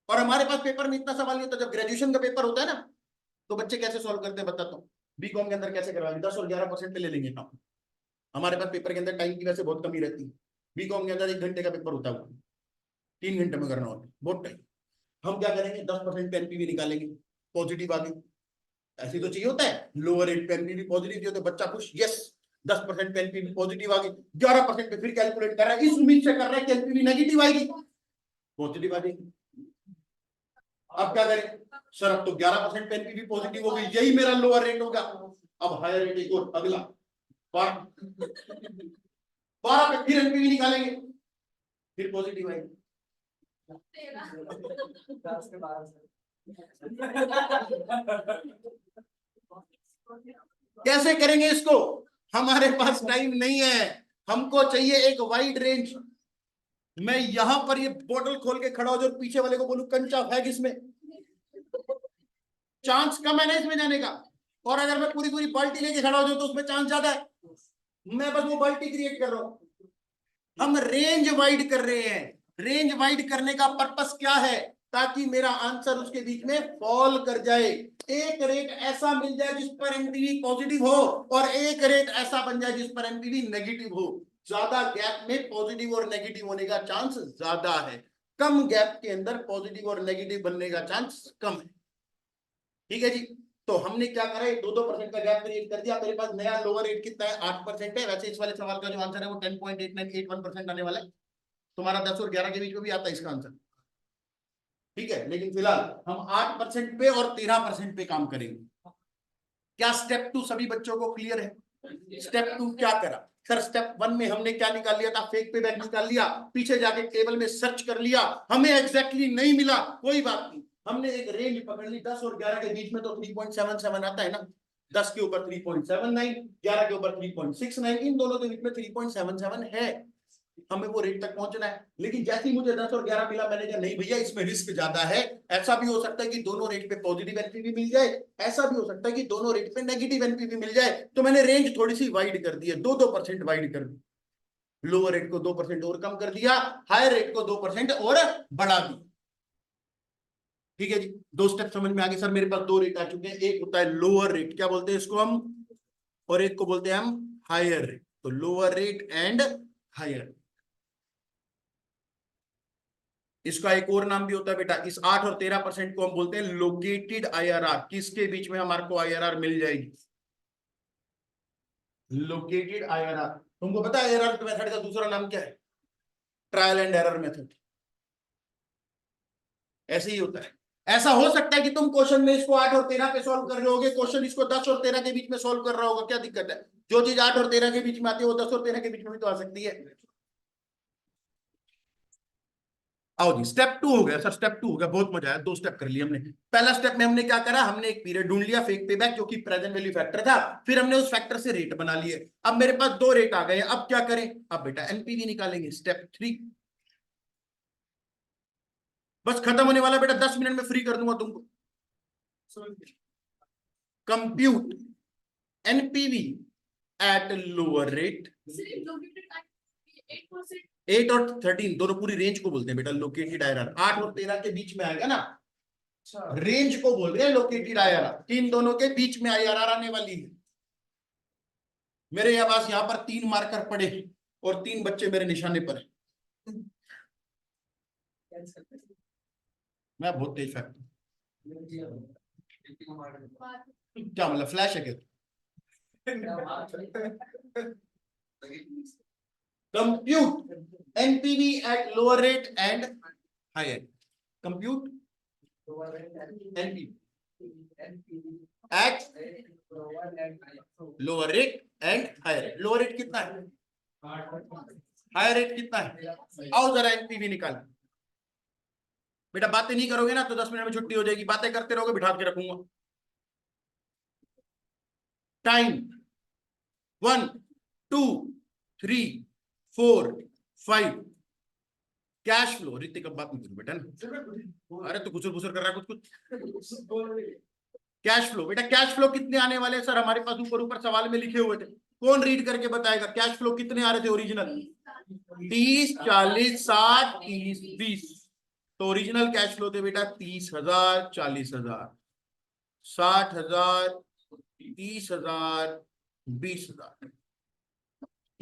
और हमारे पास पेपर में इतना सवाल नहीं होता, जब ग्रेजुएशन का पेपर होता है ना, तो बच्चे कैसे सॉल्व करते हैं बताता हूँ। बीकॉम के अंदर कैसे करवाएंगे, 10 और 11% पे ले लेंगे काम। हमारे पास पेपर के अंदर टाइम की वैसे बहुत कमी रहती है, बीकॉम के अंदर 1 घंटे का पेपर होता है, 3 घंटे में करना होता है, बहुत टाइम। हम क्या करेंगे, 10% पे एनपीवी निकालेंगे, पॉजिटिव आ गई, ऐसे तो चाहिए होता है, लोअर रेट पे एनपीवी पॉजिटिव दिया तो बच्चा खुश, यस 10% पे एनपीवी पॉजिटिव आ गई, 11% पे फिर कैलकुलेट कर रहा है, इस उम्मीद से कर रहा है कि एनपीवी नेगेटिव आएगी, पॉजिटिव आ जाएगी। अब क्या करें सर, अब तो 11% पे एनपीवी पॉजिटिव हो गई, यही मेरा लोअर रेट होगा। अब हायर रेट एक और अगला 12 पे फिर एनपीवी निकालेंगे, फिर पॉजिटिव आएगी। कैसे करेंगे इसको, हमारे पास टाइम नहीं है, हमको चाहिए एक वाइड रेंज। मैं यहां पर ये बोतल खोल के खड़ा हो जाऊं, पीछे वाले को बोलूं कंचा फेंक इसमें, चांस कम है ना इसमें जाने का। और अगर मैं पूरी पूरी बाल्टी लेके खड़ा हो जाऊं तो उसमें चांस ज्यादा है, मैं बस वो बाल्टी क्रिएट कर रहा हूं। हम रेंज वाइड कर रहे हैं, रेंज वाइड करने का पर्पस क्या है, ताकि मेरा आंसर उसके बीच में फॉल कर जाए। एक रेट ऐसा मिल जाए जिस पर एनपीवी पॉजिटिव हो, और एक रेट ऐसा बन जाए जिस पर एनपीवी नेगेटिव हो। ज्यादा गैप में पॉजिटिव और नेगेटिव होने का चांस ज्यादा है, कम गैप के अंदर पॉजिटिव और नेगेटिव बनने का चांस कम है। ठीक है जी, तो हमने क्या करा, 2-2% का गैप क्रिएट कर दिया। मेरे पास नया लोअर रेट कितना है, 8% है। वैसे इस वाले सवाल का जो आंसर है वो 10.8981% आने वाला है, तुम्हारा 10 और 11 के बीच में भी आता है इसका आंसर। ठीक है, लेकिन फिलहाल हम 8% पे और 13% पे काम करेंगे। क्या स्टेप 2 सभी बच्चों को क्लियर है। स्टेप 2 क्या करा सर, स्टेप 1 में हमने क्या निकाल लिया था, फेक पे बैक निकाल लिया, पीछे जाके टेबल में सर्च कर लिया, हमें एग्जैक्टली नहीं मिला, कोई बात नहीं, हमने एक रेंज पकड़ ली, 10 और 11 के बीच में तो 3.77 आता है ना, 10 के ऊपर 3.79, 11 के ऊपर 3.69, इन दोनों के बीच में 3.77 है, हमें वो रेट तक पहुंचना है। लेकिन जैसे ही मुझे 10 और 11 मिला, मैंने कहा नहीं भैया इसमें रिस्क ज्यादा है, ऐसा भी हो सकता है कि दोनों रेट पे पॉजिटिव एनपीवी मिल जाए, ऐसा भी हो सकता है कि दोनों रेट पे नेगेटिव एनपीवी मिल जाए, तो मैंने रेंज थोड़ी सी वाइड कर दी है, 2-2% वाइड कर दी, लोअर रेट को 2% और कम कर दिया, हायर रेट को 2% और बढ़ा दी। ठीक है जी, 2 स्टेप समझ में आ गए। सर मेरे पास 2 रेट आ चुके हैं, एक होता है लोअर रेट, क्या बोलते हैं इसको हम, और एक को बोलते हैं हम हायर रेट। तो लोअर रेट एंड हायर, इसका एक और नाम भी होता है बेटा, इस 8 और 13% को हम बोलते हैं लोकेटेड आईआरआर। किसके बीच में हमारे को आईआरआर मिल जाएगी, लोकेटेड आईआरआर। तुमको पता है आईआरआर मेथड का दूसरा नाम क्या है, ट्रायल एंड एरर मेथड। ऐसे ही होता है, ऐसा हो सकता है कि तुम क्वेश्चन में इसको 8 और 13 पे सॉल्व कर रहे होगे, क्वेश्चन इसको 10 और 13 के बीच में सॉल्व कर रहा होगा, क्या दिक्कत है, जो चीज 8 और 13 के बीच में आती है वो 10 और 13 के बीच में भी तो आ सकती है। आओ जी, स्टेप 2 हो गया सर, स्टेप 2 हो गया, बहुत मजा आया, 2 स्टेप कर लिए हमने। पहला स्टेप में हमने क्या करा, हमने एक पीरियड ढूंढ लिया फेक पे बैक जो कि प्रेजेंट वैल्यू फैक्टर था, फिर हमने उस फैक्टर से रेट बना लिए। अब मेरे पास 2 रेट आ गए, अब क्या करें, अब बेटा एनपीवी निकालेंगे, स्टेप 3। बस खत्म होने वाला बेटा, 10 मिनट में फ्री कर दूंगा तुमको। Compute NPV at lower rate, 8 और 13 दोनों पूरी रेंज को बोलते हैं बेटा लोकेटेड आईआरआर, 8 और 13 के बीच में आएगा ना, रेंज को बोल रहे हैं लोकेटेड आईआरआर, इन दोनों के बीच में आईआरआर आने वाली है। मेरे पास यहाँ पर 3 मार्कर पड़े और 3 बच्चे मेरे निशाने पर है, मैं बहुत तेज फैक्टर, क्या मतलब फ्लैश है क्या? Compute NPV at lower rate and higher. Compute NPV at lower rate and higher rate. Lower rate कितना है? हायर रेट कितना है? आओ जरा एनपीवी निकाल। बेटा बातें नहीं करोगे ना तो 10 मिनट में छुट्टी हो जाएगी, बातें करते रहोगे बिठा के रखूंगा। टाइम 1 2 3 4 5। कैश फ्लो, ऋतिक अब बात नहीं करो बेटा ना, अरे तू गुसर गुसर कर रहा है कुछ कुछ। कैश फ्लो बेटा, कैश फ्लो कितने आने वाले हैं सर? हमारे पास ऊपर ऊपर सवाल में लिखे हुए थे, कौन रीड करके बताएगा? कैश फ्लो कितने आ रहे थे ओरिजिनल? 30 40 60 30 20। तो ओरिजिनल कैश फ्लो थे बेटा 30,000 40,000 60,000 30,000 20,000।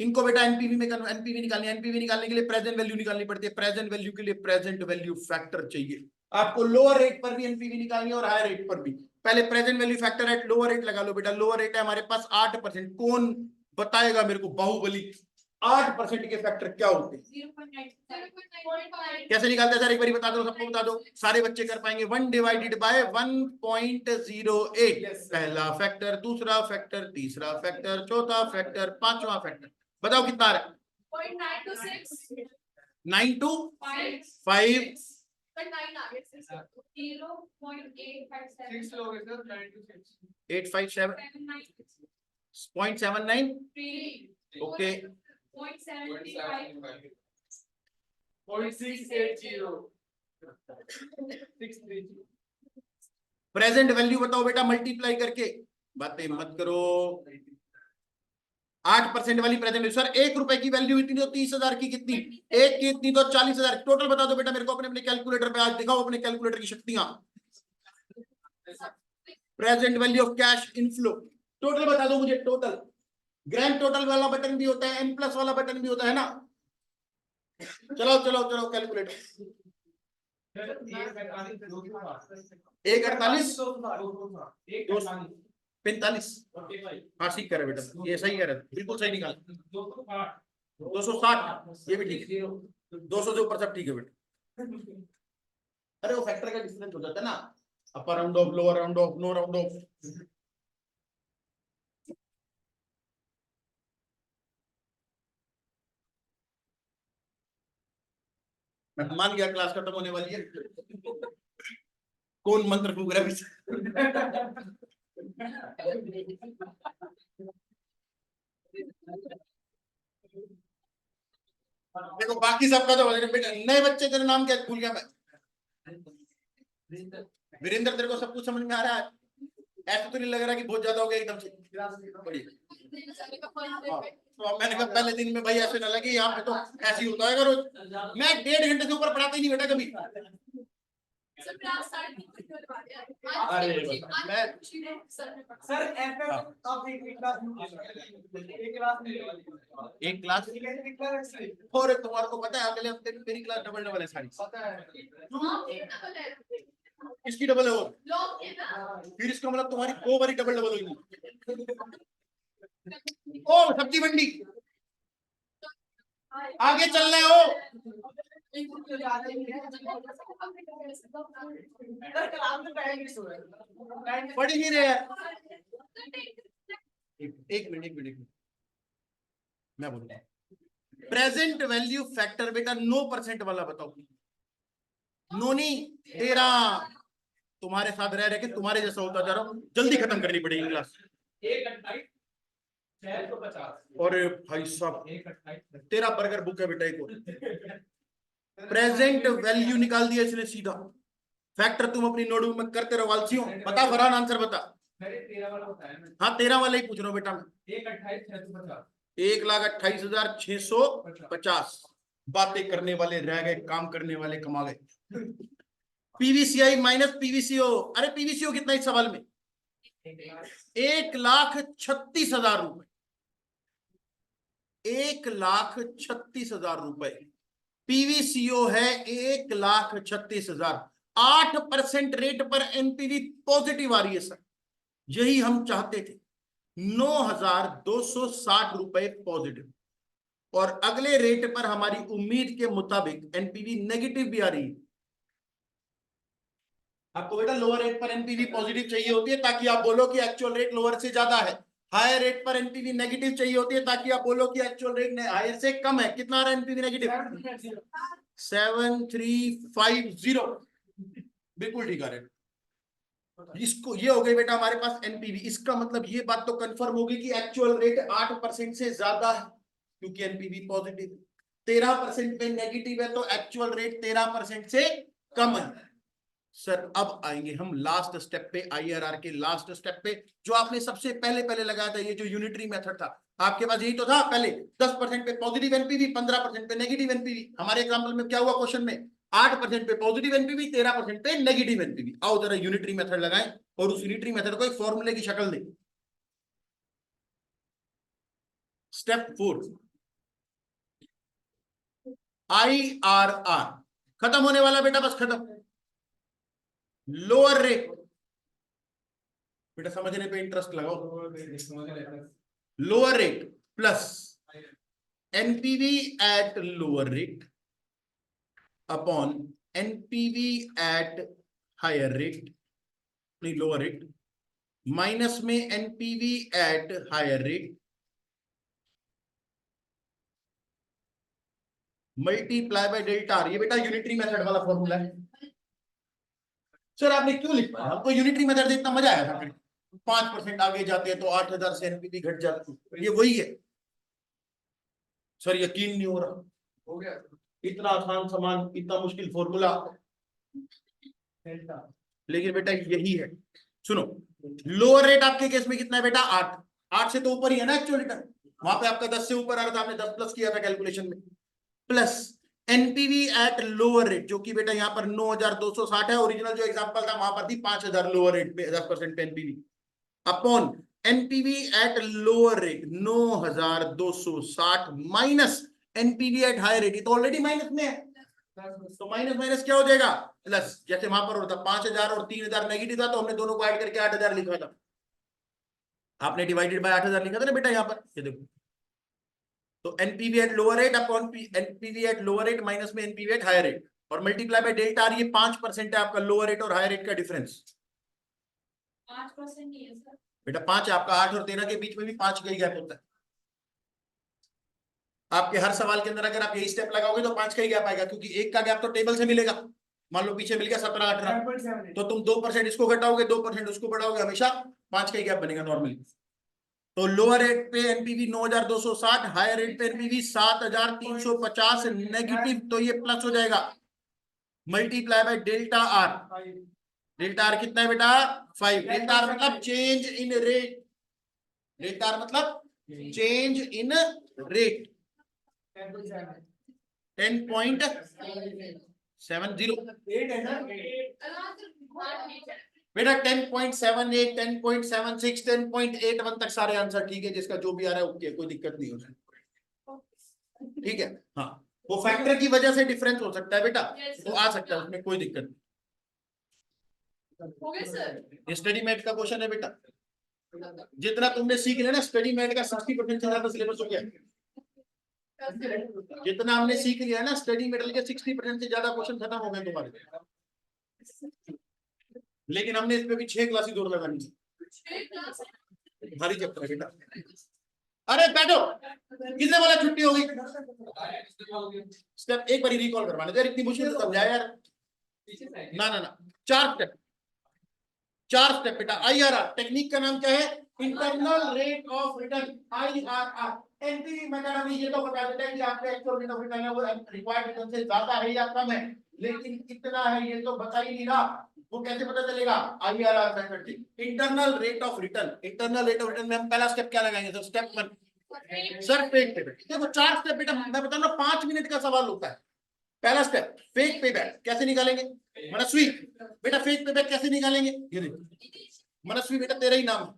इनको बेटा एनपीवी में एनपीवी निकालनी है। एनपीवी निकालने के लिए प्रेजेंट वैल्यू निकालनी पड़ती है। प्रेजेंट वैल्यू के लिए प्रेजेंट वैल्यू फैक्टर चाहिए आपको। लोअर रेट पर भी एनपीवी निकालनी है और हायर रेट पर भी। पहले present value factor eight lower rate लगा लो बेटा। लोअर रेट है हमारे पास 8%। कौन बताएगा मेरे को? बाहुबली। 8% के फैक्टर क्या होते हैं? 0.9 कैसे निकालते हैं सर? एक बार बता दो, सबको बता दो, सारे बच्चे कर पाएंगे। 1 डिवाइडेड बाय 1.08 पहला फैक्टर, दूसरा फैक्टर, तीसरा फैक्टर, चौथा फैक्टर, पांचवा फैक्टर। बताओ कितना आ रहा है? 0.9 to 6 9 to 5 5 but 9 आ गए 0.857 6 लोग हैं sir 9 to 6 857 79 0.79 3 okay 0.75 0.680 630। Present value बताओ बेटा मल्टीप्लाई करके। बातें मत करो। 8% वाली प्रेजेंट वैल्यू। सर 1 रुपए की वैल्यू इतनी तो 30,000 की कितनी? एक की इतनी तो 40,000। टोटल बता दो बेटा मेरे को अपने अपने कैलकुलेटर पे। आज दिखाओ अपने कैलकुलेटर की शक्तियां। Present value of cash inflow total बता दो मुझे। टोटल ग्रैंड टोटल वाला बटन भी होता है, एम प्लस वाला बटन भी होता है ना। चलो चलो चलो कैलकुलेटर। 148 45। हाँ ठीक कह रहे बेटा, ये सही कह रहे, बिल्कुल सही निकाल। 260 ये भी ठीक है। 200 से ऊपर सब ठीक है बेटा। अरे वो फैक्टर का डिफरेंस हो जाता है ना, upper round off, lower round off, no round off. मैं मान गया क्लास खत्म होने वाली है। कौन मंत्र फूक रहा है? देखो बाकी सबका तो बेटा। नए बच्चे, तेरा नाम क्या भूल गया मैं? वीरेंद्र, तेरे को सब कुछ समझ में आ रहा है? ऐसा तो नहीं लग रहा कि बहुत ज्यादा हो गया एकदम से? तो अब मैंने कहा पहले दिन में भाई ऐसे ना लगे, यहाँ पे तो ऐसे ही होता है रोज। मैं 1.5 घंटे से ऊपर पढ़ाता ही नहीं बेटा कभी। अरे मैं सर एक क्लास और तुम्हारे को पता है अगले हफ्ते मेरी क्लास डबल डबल है सारी। किसकी डबल है वो? फिर इसका मतलब तुम्हारी 2 बारी डबल डबल होगी। ओ सब्जी मंडी आगे चल रहे हो? पढ़ ही रहे हैं। एक मिनट मैं बोलता हूँ। प्रेजेंट वैल्यू फैक्टर बेटा 9% वाला बताओ। नोनी तेरा तुम्हारे साथ रह रहे कि तुम्हारे जैसा होता जा रहा हूँ। जल्दी खत्म करनी पड़ेगी क्लास। 1.28 और भाई साहब तेरा बर्गर बुक है बेटा एक और। प्रेजेंट वैल्यू निकाल दिया इसने सीधा। फैक्टर तुम अपनी नोटबुक में करते रहो वालसियों। बता फरहान आंसर बता। मैंने 13 वाला बताया। हाँ 13 वाला ही पूछ रहा हूँ बेटा मैं। 1,28,650। बातें करने वाले रह गए, काम करने वाले कमा गए। PVCI minus PVCO. अरे पीवीसीओ कितना इस सवाल में? 1,36,000 रुपए। 1,36,000 रुपए पीवीसीओ है 1,36,000, 8% रेट पर एनपीवी पॉजिटिव आ रही है सर, यही हम चाहते थे, 9,260 रुपए पॉजिटिव। और अगले रेट पर हमारी उम्मीद के मुताबिक एनपीवी नेगेटिव भी आ रही है। आपको बेटा लोअर रेट पर एनपीवी पॉजिटिव चाहिए होती है ताकि आप बोलो कि एक्चुअल रेट लोअर से ज्यादा है, हायर रेट पर एनपीवी नेगेटिव चाहिए होती है ताकि आप बोलो कि एक्चुअल रेट हायर से कम है। कितना आ रहा है एनपीवी नेगेटिव? 7350, बिल्कुल ठीक है। इसको ये हो गई बेटा हमारे पास एनपीवी। इसका मतलब ये बात तो कंफर्म होगी कि एक्चुअल रेट 8% से ज्यादा है क्योंकि एनपीवी पॉजिटिव। 13% पे नेगेटिव है तो एक्चुअल रेट 13% से कम है। सर अब आएंगे हम लास्ट स्टेप पे, आईआरआर के लास्ट स्टेप पे, जो आपने सबसे पहले पहले लगाया था, ये जो यूनिटरी मेथड था आपके पास, यही तो था पहले। 10% पे पॉजिटिव एनपीवी, 15% पे नेगेटिव एनपीवी। हमारे एग्जांपल में क्या हुआ क्वेश्चन में? 8% पे पॉजिटिव एनपीवी, 13% पे नेगेटिव एनपीवी। आओ जरा यूनिटरी मेथड लगाएं और उस यूनिटरी मेथड को एक फॉर्मूले की शक्ल दें। स्टेप 4, आईआरआर खत्म होने वाला बेटा, बस खत्म। लोअर रेट, बेटा समझने पे इंटरेस्ट लगाओ। Lower rate plus NPV at lower rate upon NPV at higher rate, नहीं लोअर रेट, माइनस में NPV at higher rate multiply by delta R. ये बेटा यूनिटरी मेथड वाला फॉर्मूला है। सर आपने क्यों लिखा है? हमको यूनिटरी मेथड से इतना मजा आया था, 5% आगे जाते हैं तो 8,000 से एनपीवी घट जाती है, ये वही है। सर यकीन नहीं हो रहा, हो गया इतना आसान सामान, इतना मुश्किल फॉर्मूला, लेकिन बेटा यही है। सुनो, लोअर रेट आपके केस में कितना है बेटा? 8। 8 से तो ऊपर ही है ना एक्चुअल रिटर्न, वहां पे आपका 10 से ऊपर आ रहा था, आपने 10 प्लस किया था कैलकुलेशन में, plus NPV at lower rate, जो कि बेटा यहाँ पर 9,260 है। ओरिजिनल जो एग्जांपल था वहां पर थी 5,000 लोअर रेट पे 10% पे NPV, upon NPV at lower rate 9,260 minus NPV at higher rate. तो ऑलरेडी माइनस में है, तो माइनस माइनस क्या हो जाएगा? प्लस। जैसे वहां पर होता 5,000 और 3,000 नेगेटिव था तो हमने दोनों को ऐड करके 8,000 लिखा था। आपने डिवाइडेड बाय 8,000 लिखा था ना बेटा यहाँ पर, ये देखो। तो NPV at lower rate upon NPV at lower rate minus में एनपीवी एट हायर रेट, और मल्टीप्लाई बाय डेल्टा आर। ये 5% है आपका लोअर रेट और हायर रेट का डिफरेंस। 5% नहीं है सर बेटा 5 है आपका, 8 और 13 के बीच में भी 5 का ही गैप होता है। आपके हर सवाल के अंदर अगर आप यही स्टेप लगाओगे तो 5 का ही गैप आएगा, क्योंकि एक का गैप तो टेबल से मिलेगा। मान लो पीछे मिल गया 17, 18, तो तुम 2% इसको घटाओगे, 2% उसको बढ़ाओगे, हमेशा 5 का ही गैप बनेगा नॉर्मली। तो लोअर रेट पे एनपीवी 9,260, हायर रेट पे एनपीवी 7,350 नेगेटिव, तो ये प्लस हो जाएगा, multiply by delta are. Delta R कितना है बेटा? 5। डेल्टा आर मतलब change in rate, delta R मतलब चेंज इन रेट 10.70 बेटा, 10.78, 10.76, 10.81 तक सारे आंसर ठीक है, जिसका जो भी आ रहा है ओके, कोई दिक्कत नहीं हो सकती, ठीक है। हाँ, वो फैक्टर की वजह से डिफरेंस हो सकता है बेटा, तो आ सकता है, उसमें कोई दिक्कत नहीं। हो गए सर। स्टडी मेट का क्वेश्चन है बेटा, जितना तुमने सीख लिया ना स्टडी मेट का 60% से ज्यादा सिलेबस हो गया। जितना हमने सीख लिया ना स्टडी मेटल के 60% से ज्यादा क्वेश्चन खत्म हो गए तुम्हारे, लेकिन हमने इस पे भी 6 क्लासेस और लगानी है। भारी चैप्टर है बेटा। अरे बैठो, किसने बोला छुट्टी होगी? स्टेप एक बार रिकॉल करवाने दे, इतनी मुश्किल से समझाया यार। ना ना ना, 4 स्टेप, 4 स्टेप बेटा। आईआरआर टेक्निक का नाम क्या है? Internal rate of return, IRR. NPV method हमें ये तो बता देता है कि आपका एक्चुअल रेट ऑफ रिटर्न है वो रिक्वायर्ड रिटर्न से ज्यादा है या कम है, लेकिन कितना है ये तो बता ही नहीं रहा। वो कैसे पता चलेगा? आईआरआर मेथड से। Internal rate of return, internal rate of return में हम पहला स्टेप क्या लगाएंगे? Sir step 1, sir fake payback. देखो 4 स्टेप बेटा, मैं बता रहा हूं 5 मिनट का सवाल होता है। पहला स्टेप फेक पेबैक कैसे निकालेंगे? मनस्वी बेटा फेक पेबैक कैसे निकालेंगे? ये देखो मनस्वी बेटा तेरा ही नाम है।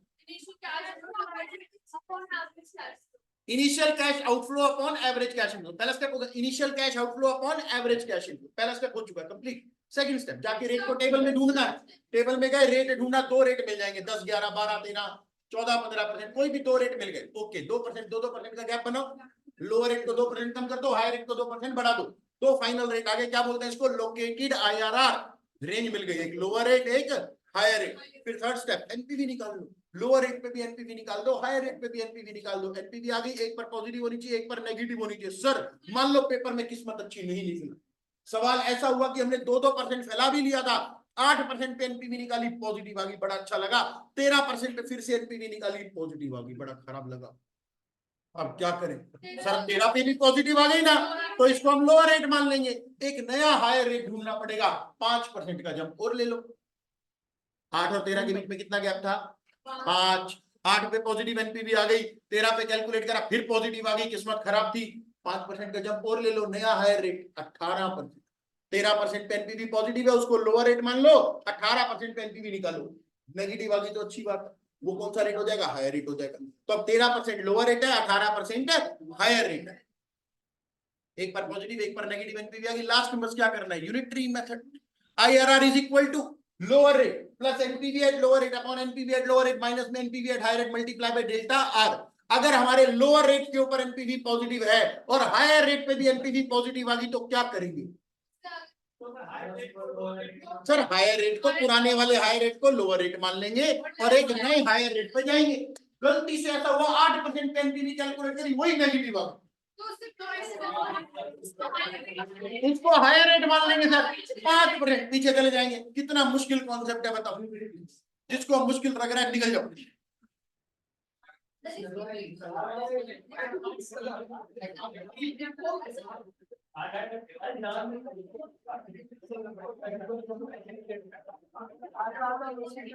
Initial cash outflow upon average cash inflow, पहला स्टेप होगा initial cash outflow upon average cash inflow, पहला स्टेप हो चुका है कंप्लीट। सेकंड स्टेप जाके रेट को टेबल में ढूंढना है, टेबल में गए रेट ढूंढना, दो रेट मिल जाएंगे 10 11 12 13 14 15%, कोई भी दो रेट मिल गए, ओके 2% 2% का गैप बनाओ, लोअर रेट को 2% कम कर दो, हायर रेट को 2% बढ़ा दो, तो फाइनल रेट आगे क्या बोलते हैं इसको, लोकेटेड आईआरआर रेंज मिल गई, एक लोअर रेट एक हायर रेट। फिर थर्ड स्टेप एनपीवी निकाल लो, लोअर रेट पे भी एनपीवी निकाल दो, हायर रेट पे भी एनपीवी निकाल दो, एनपीवी आ गई, एक पर पॉजिटिव होनी चाहिए एक पर नेगेटिव होनी चाहिए। सर मान लो पेपर में किस्मत अच्छी नहीं निकली, सवाल ऐसा हुआ कि हमने 2% फैला भी लिया था, 8% पे एनपीवी निकाली पॉजिटिव आ गई, बड़ा अच्छा लगा, 13% पे फिर से एनपीवी निकाली पॉजिटिव आ गई, बड़ा खराब लगा, अब क्या करें सर, 13 पे भी पॉजिटिव आ गई ना, तो इसको हम लोअर रेट मान लेंगे, एक नया हायर रेट ढूंढना पड़ेगा, 5% का जंप और ले लो। 8 और 13 के बीच में कितना गैप था, 5, 8 पे पॉजिटिव एनपीवी आ गई, 13 पे कैलकुलेट करा फिर पॉजिटिव आ गई, किस्मत खराब थी, 5% का जंप और ले लो, नया हायर रेट 18%, 13% पे एनपीवी पॉजिटिव है उसको लोअर रेट मान लो, 18% पे एनपीवी निकालो, नेगेटिव आ गई तो अच्छी बात है, वो कौन सा रेट हो जाएगा, हायर रेट हो जाएगा, तो अब 13% लोअर रेट है, 18% हायर रेट है, एक पर पॉजिटिव एक पर नेगेटिव एनपीवी आ गई, लास्ट में बस क्या करना है, unitary method, IRR is equal to lower rate plus NPV at lower rate upon NPV at lower rate minus में NPV at higher rate multiply by delta R. अगर हमारे लोअर रेट के ऊपर एनपीवी पॉजिटिव है और higher rate पे भी NPV positive आ गई तो क्या करेंगे सर, हायर रेट को पुराने वाले हायर रेट को लोअर रेट मान लेंगे और एक नए हायर रेट पे जाएंगे। गलती से ऐसा हुआ 8% पे एनपीवी कैलकुलेट करी वही नेगेटिव आ गई, इसको हायर रेट मान लेंगे सर, 5% पीछे चले जाएंगे। कितना मुश्किल कॉन्सेप्ट है बताओ, जिसको मुश्किल लग रहा है निकल जाओ।